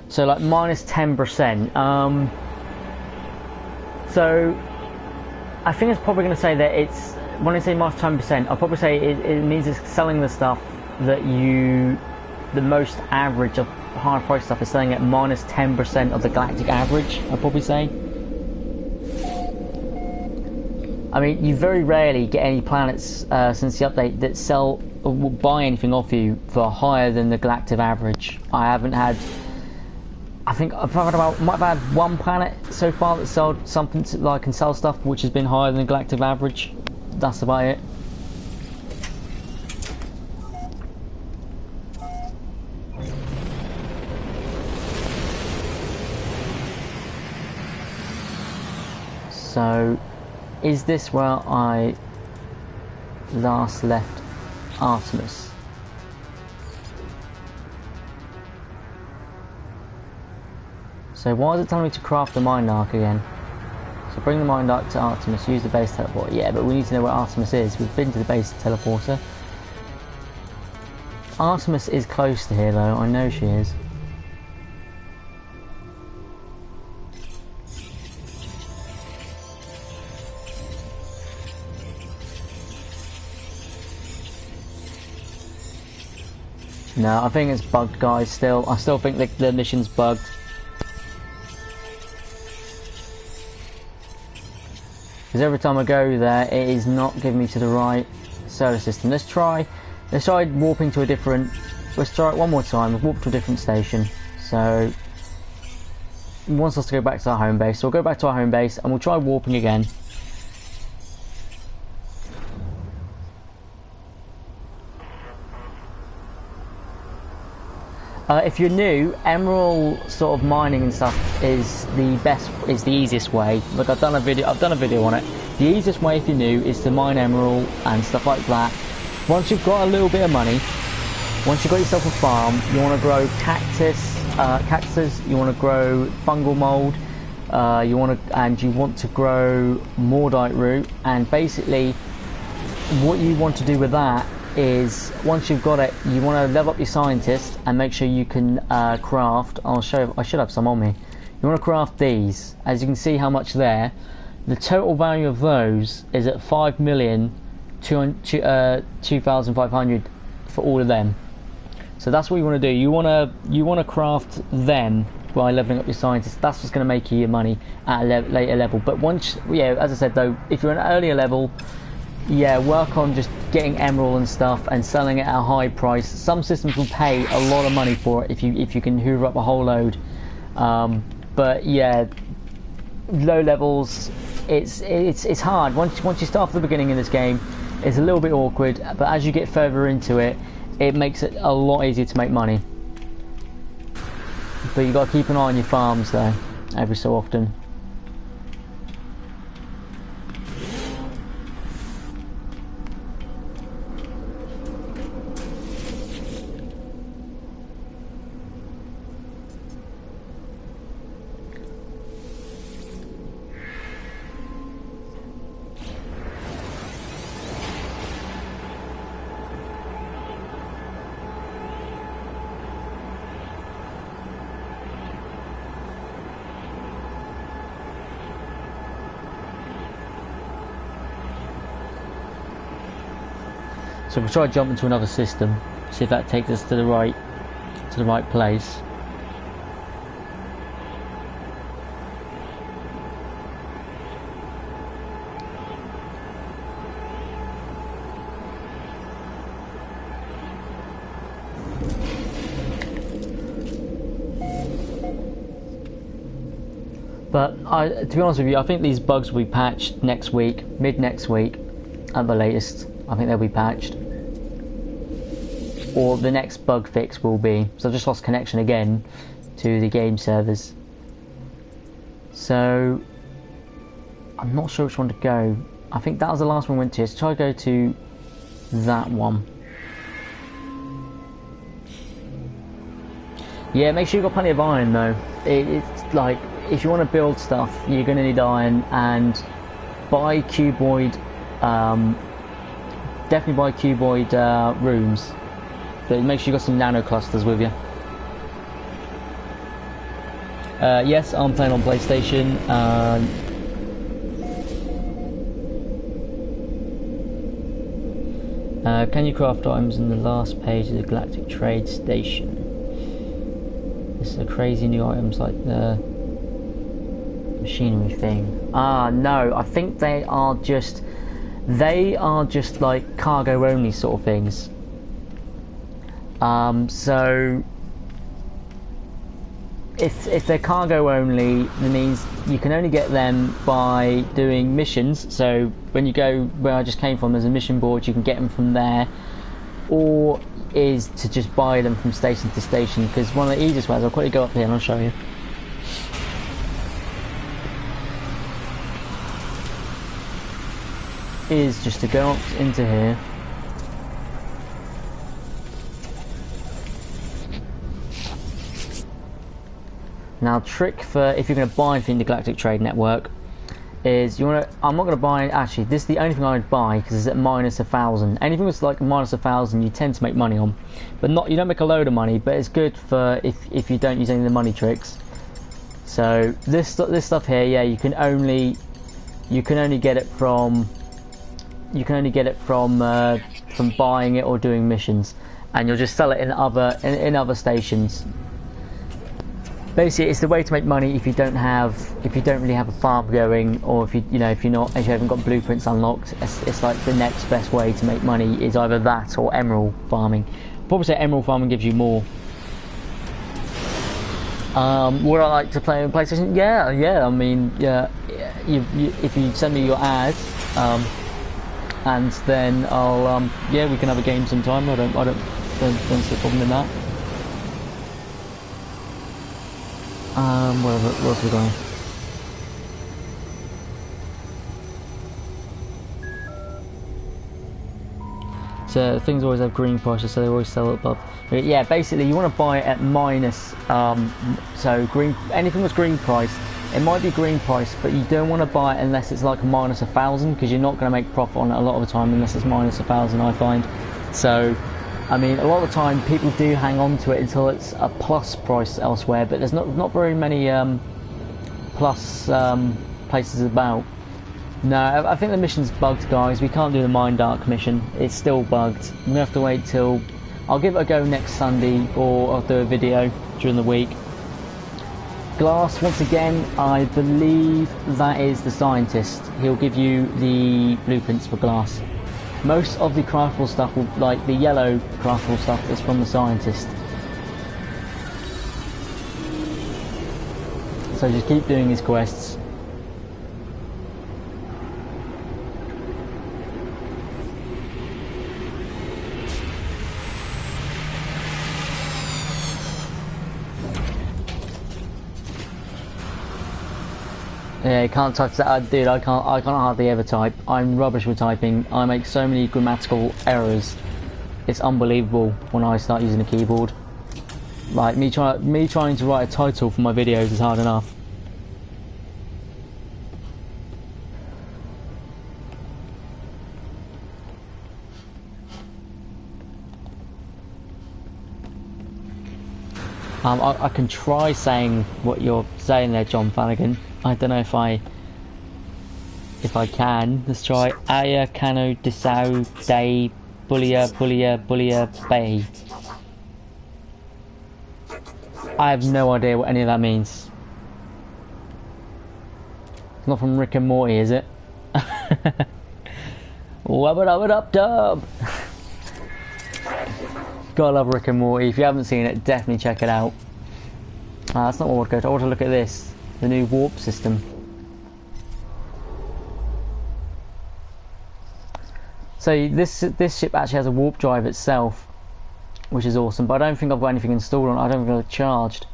So like minus 10%. So I think it's probably going to say that it's, when I say minus 10%, I'll probably say it means it's selling the stuff that the most average of higher price stuff is selling at minus 10% of the galactic average, I'll probably say. I mean, you very rarely get any planets since the update that sell or will buy anything off you for higher than the galactic average. I haven't had, I think might have had one planet so far that sold something that can sell stuff which has been higher than the galactic average. That's about it. So, is this where I last left Artemis? So why is it telling me to craft the Mind Arc again? So bring the Mind Arc to Artemis, use the base teleporter. Yeah, but we need to know where Artemis is. We've been to the base teleporter. Artemis is close to here though, I know she is. No, I think it's bugged, guys, still. I still think the mission's bugged. Because every time I go there, it is not giving me to the right solar system. Let's try warping to a different... Let's try it one more time. We've warped to a different station. So, it wants us to go back to our home base. So we'll go back to our home base, and we'll try warping again. If you're new, emerald sort of mining and stuff is the easiest way. Look, I've done a video on it. The easiest way if you're new is to mine emerald and stuff like that. Once you've got a little bit of money, once you've got yourself a farm, you want to grow cactuses, you want to grow fungal mold, you want to grow Mordite root, and basically what you want to do with that is, once you've got it, you want to level up your scientist and make sure you can craft. I should have some on me. You want to craft these. As you can see how much there. The total value of those is at 5,200,500 for all of them. So that's what you want to do. You want to craft them by leveling up your scientist. That's what's going to make you your money at a later level. But once, yeah, as I said though, if you're an earlier level, yeah, work on just getting emerald and stuff and selling it at a high price. Some systems will pay a lot of money for it if you can hoover up a whole load. But yeah, low levels, it's hard. Once you start from the beginning in this game, it's a little bit awkward. But as you get further into it, it makes it a lot easier to make money. But you got to keep an eye on your farms though, every so often. So we'll try to jump into another system, see if that takes us to the right place. But to be honest with you, I think these bugs will be patched next week, mid next week at the latest. I think they'll be patched. Or the next bug fix will be, so I've just lost connection again, to the game servers. So I'm not sure which one to go. I think that was the last one we went to. Let's try to go to that one. Yeah, make sure you've got plenty of iron though. It's like, if you want to build stuff, you're going to need iron, and buy cuboid, definitely buy cuboid rooms. But make sure you've got some nano clusters with you. Yes, I'm playing on PlayStation. Can you craft items in the last page of the Galactic Trade Station? This is a crazy new items like the machinery thing. No, I think they are just like cargo only sort of things. So if they're cargo only, that means you can only get them by doing missions. So when you go where I just came from, there's a mission board, you can get them from there, or is to just buy them from station to station, because one of the easiest ways, I'll quickly go up here and I'll show you, is just to go up into here. Now, trick for if you're going to buy anything in the Galactic Trade Network is you want to. I'm not going to buy. Actually, this is the only thing I would buy because it's at -1,000. Anything that's like -1,000, you tend to make money on, but not. You don't make a load of money, but it's good for if you don't use any of the money tricks. So this stuff here, yeah, you can only get it from. You can only get it from buying it or doing missions, and you'll just sell it in other stations. Basically, it's the way to make money if you don't really have a farm going, or if you haven't got blueprints unlocked. It's like the next best way to make money is either that or emerald farming. Probably say emerald farming gives you more. Would I like to play on PlayStation? Yeah. I mean, yeah. If you send me your ad, and then I'll yeah, we can have a game sometime. I don't see a problem in that. Where else are we going? So things always have green prices, so they always sell above. But yeah, basically you want to buy it at minus. So green, anything that's green price, it might be green price, but you don't want to buy it unless it's like a -1,000, because you're not going to make profit on it a lot of the time unless it's -1,000. I find. So. I mean, a lot of the time people do hang on to it until it's a plus price elsewhere, but there's not very many plus places about. No, I think the mission's bugged, guys. We can't do the Mine Dark mission. It's still bugged. We're gonna have to wait till. I'll give it a go next Sunday, or I'll do a video during the week. Glass, once again, I believe that is the scientist. He'll give you the blueprints for glass. Most of the craftable stuff, like the yellow craftable stuff, is from the scientist. So just keep doing his quests. Yeah, you can't touch that, dude. I can't hardly ever type. I'm rubbish with typing. I make so many grammatical errors. It's unbelievable when I start using a keyboard. Like me trying to write a title for my videos is hard enough. I can try saying what you're saying there, John Flanagan. I don't know if I can. Let's try Aya Cano Dissau Day Bullia Bay. I have no idea what any of that means. It's not from Rick and Morty, is it? Wubba up dub. Gotta love Rick and Morty. If you haven't seen it, definitely check it out. That's not what I want to go to. I want to look at this. The new warp system. So this ship actually has a warp drive itself, which is awesome. But I don't think I've got anything installed on it. I don't think I've charged.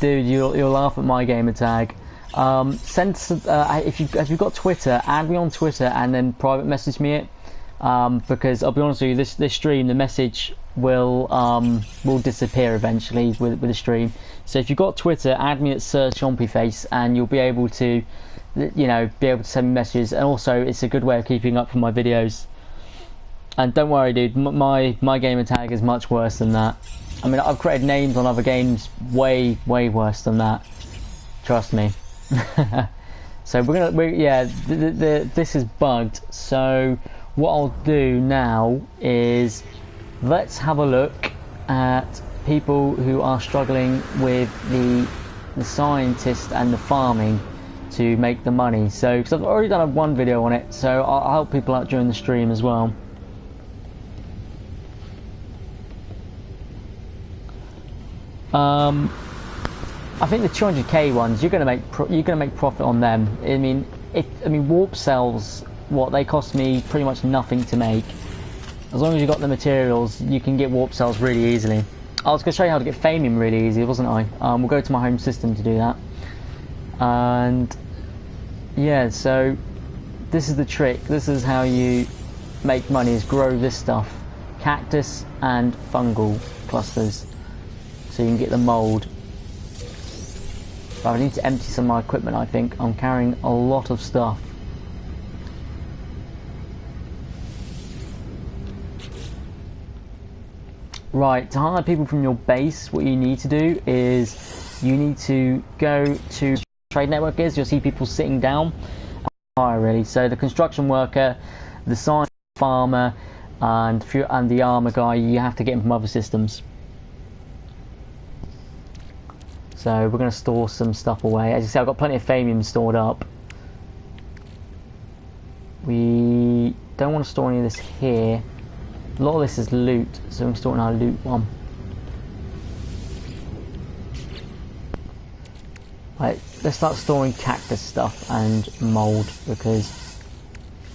Dude, you'll laugh at my gamer tag. If you've got Twitter, add me on Twitter and then private message me it. Because I'll be honest with you, this stream, the message will disappear eventually with the stream. So if you've got Twitter, add me at SirChompyface, and you'll be able to, send me messages. And also, it's a good way of keeping up with my videos. And don't worry, dude, my gamer tag is much worse than that. I mean, I've created names on other games way worse than that. Trust me. So this is bugged. So what I'll do now is let's have a look at people who are struggling with the scientist and the farming to make the money. So because I've already done one video on it, so I'll help people out during the stream as well. I think the 200k ones, you're gonna make profit on them. I mean, warp cells, they cost me pretty much nothing to make. As long as you got the materials, you can get warp cells really easily. I was gonna show you how to get Famium really easy, wasn't I? We'll go to my home system to do that. And yeah, so this is the trick. This is how you make money: is grow this stuff, cactus and fungal clusters, so you can get the mold. But I need to empty some of my equipment. I think I'm carrying a lot of stuff. Right, to hire people from your base, what you need to do is you need to go to trade network. You'll see people sitting down and hire really. So the construction worker, the science farmer, and the armor guy, you have to get them from other systems. So we're going to store some stuff away. As you see, I've got plenty of Famium stored up. We don't want to store any of this here. A lot of this is loot, so I'm storing our loot one. Right, let's start storing cactus stuff and mold, because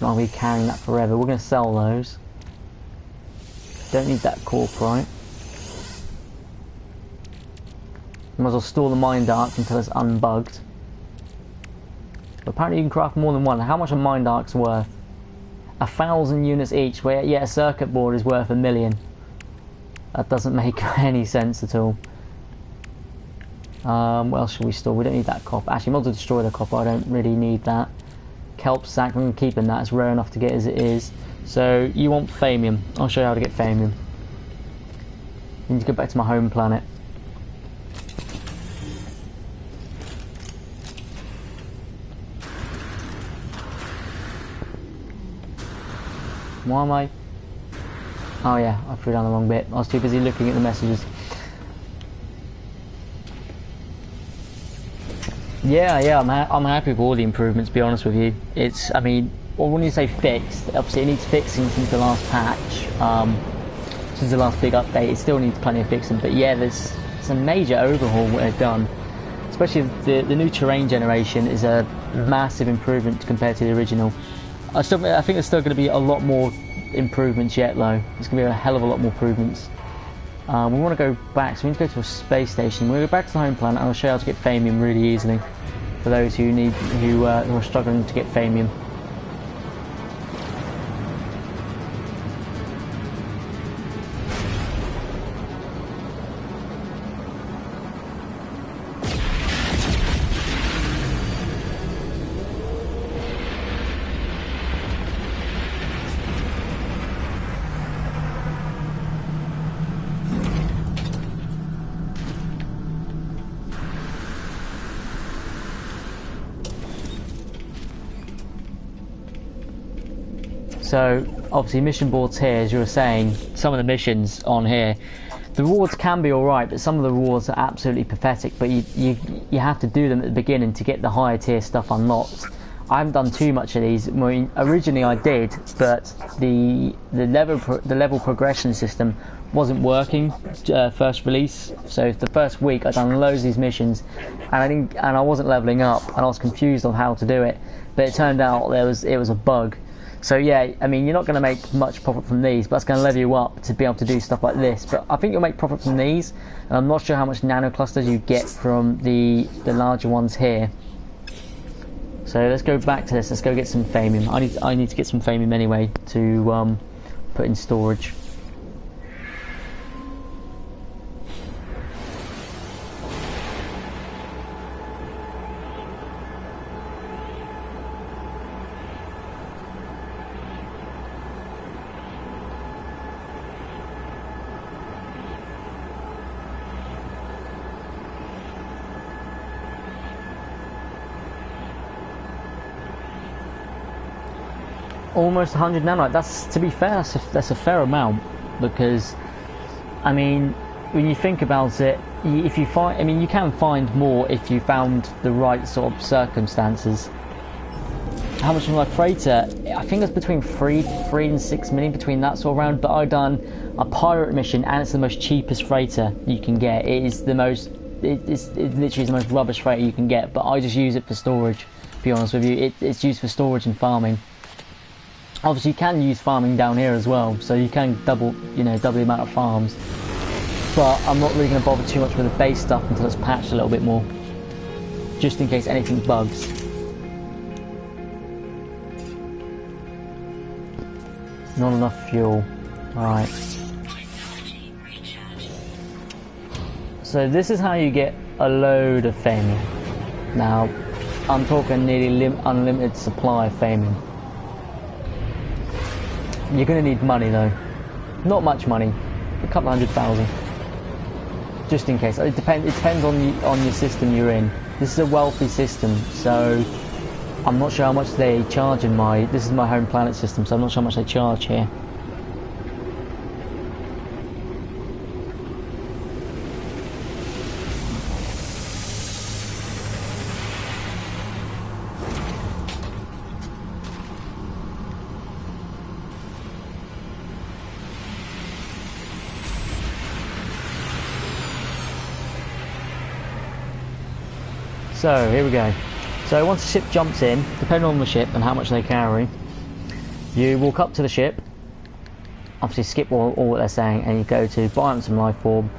I'm not going to be carrying that forever. We're going to sell those. Don't need that corporite. Might as well store the mine darks until it's unbugged. But apparently you can craft more than one. How much are mine darks worth? 1,000 units each. Where a circuit board is worth 1 million. That doesn't make any sense at all. What else should we store? We don't need that copper. Actually, might as well destroy the copper. I don't really need that. Kelp sack, I'm keeping that. It's rare enough to get as it is. So you want Famium. I'll show you how to get Famium. I need to go back to my home planet. Why am I? Oh yeah, I threw down the wrong bit. I was too busy looking at the messages. Yeah, I'm happy with all the improvements, to be honest with you. It's, I mean, well, when you say fixed, obviously it needs fixing since the last patch, since the last big update. It still needs plenty of fixing, but yeah, there's some major overhaul what they've done. Especially the new terrain generation is a massive improvement compared to the original. I think there's still going to be a lot more improvements yet, though. There's going to be a hell of a lot more improvements. We want to go back, so we need to go to a space station. We'll go back to the home planet, and I'll show you how to get Famium really easily for those who are struggling to get Famium. So obviously mission boards here, as you were saying, some of the missions on here, the rewards can be alright, but some of the rewards are absolutely pathetic, but you have to do them at the beginning to get the higher tier stuff unlocked. I haven't done too much of these. I mean, originally I did, but the level progression system wasn't working first release. So the first week I done loads of these missions, and I wasn't leveling up, and I was confused on how to do it. But it turned out it was a bug. So yeah, I mean, you're not going to make much profit from these, but that's going to level you up to be able to do stuff like this. But I think you'll make profit from these, and I'm not sure how much nano clusters you get from the larger ones here. So let's go back to this. Let's go get some Famium. I need to get some Famium anyway to put in storage. Almost 100 nanite. That's, to be fair, that's a fair amount, because I mean, when you think about it, if you find, I mean, you can find more if you found the right sort of circumstances. How much of my freighter? I think it's between 3 and 6 million, between that sort of round. But I've done a pirate mission, and it's the most cheapest freighter you can get. It is the most, it literally is the most rubbish freighter you can get. But I just use it for storage. To be honest with you, it's used for storage and farming. Obviously, you can use farming down here as well, so you can double the amount of farms. But I'm not really going to bother too much with the base stuff until it's patched a little bit more, just in case anything bugs. Not enough fuel. Alright. So this is how you get a load of Famium. Now, I'm talking nearly unlimited supply of Famium. You're going to need money though. Not much money. A couple 100,000. Just in case. It depends on your system you're in. This is a wealthy system, so I'm not sure how much they charge in my... This is my home planet system, so I'm not sure how much they charge here. So, here we go. So once the ship jumps in, depending on the ship and how much they carry, you walk up to the ship, obviously skip all what they're saying, and you go to buy some life form.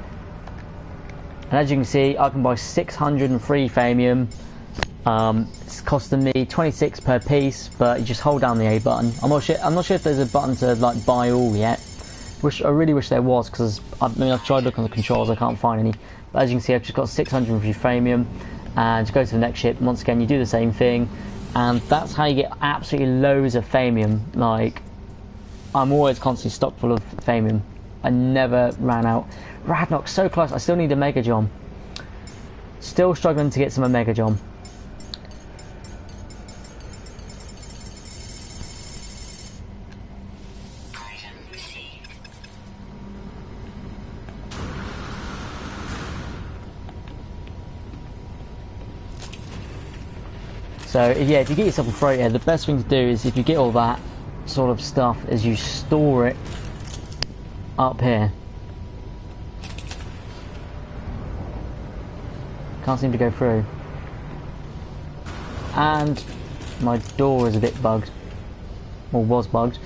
And as you can see, I can buy 603 Famium. It's costing me 26 per piece, but you just hold down the A button. I'm not sure if there's a button to like buy all yet. I really wish there was, because I've tried looking at the controls, I can't find any. But as you can see, I've just got 603 Famium. And to go to the next ship, once again you do the same thing, and that's how you get absolutely loads of Famium. Like, I'm always constantly stocked full of Famium. I never ran out. Radnock, so close. I still need a Mega John. Still struggling to get some Mega John. So yeah, if you get yourself a freighter, the best thing to do is, if you get all that sort of stuff, is you store it up here. Can't seem to go through. And my door is a bit bugged. Or was bugged.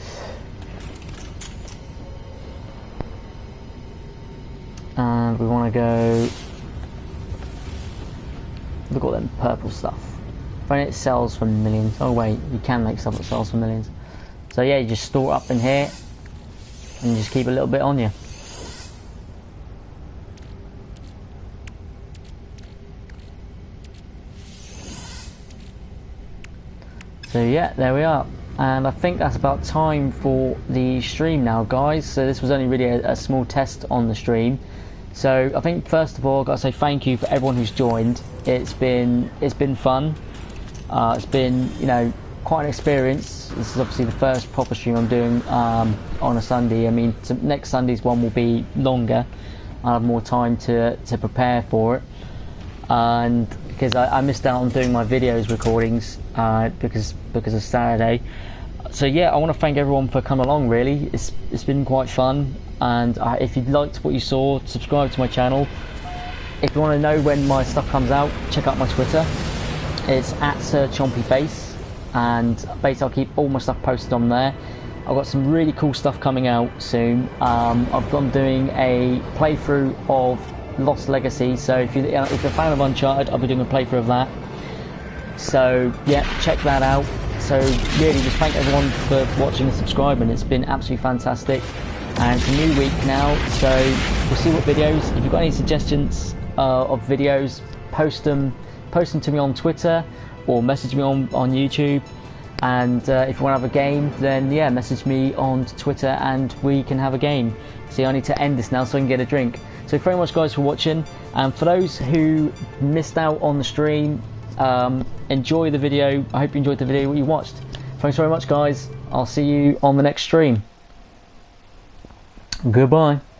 And we want to go... Look at all them purple stuff. When it sells for millions. Oh wait, you can make stuff that sells for millions. So yeah, you just store it up in here and you just keep a little bit on you. So yeah, there we are. And I think that's about time for the stream now, guys. So this was only really a small test on the stream. So I think first of all, I've got to say thank you for everyone who's joined. It's been fun. It's been, you know, quite an experience. This is obviously the first proper stream I'm doing on a Sunday. I mean, next Sunday's one will be longer. I'll have more time to prepare for it. And because I missed out on doing my videos recordings because of Saturday. So yeah, I want to thank everyone for coming along. Really, it's been quite fun. And if you liked what you saw, subscribe to my channel. If you want to know when my stuff comes out, check out my Twitter. It's @SirChompyFace. and basically I'll keep all my stuff posted on there. I've got some really cool stuff coming out soon. I'm doing a playthrough of Lost Legacy, so if you're a fan of Uncharted, I'll be doing a playthrough of that. So yeah, check that out. So really just thank everyone for watching and subscribing. It's been absolutely fantastic, and it's a new week now, so we'll see what videos. If you've got any suggestions of videos, post them to me on Twitter or message me on YouTube. And if you want to have a game, then yeah, message me on Twitter and we can have a game. See, I need to end this now so I can get a drink. So thank you very much guys for watching, and for those who missed out on the stream, enjoy the video. I hope you enjoyed the video you watched. Thanks very much guys. I'll see you on the next stream. Goodbye.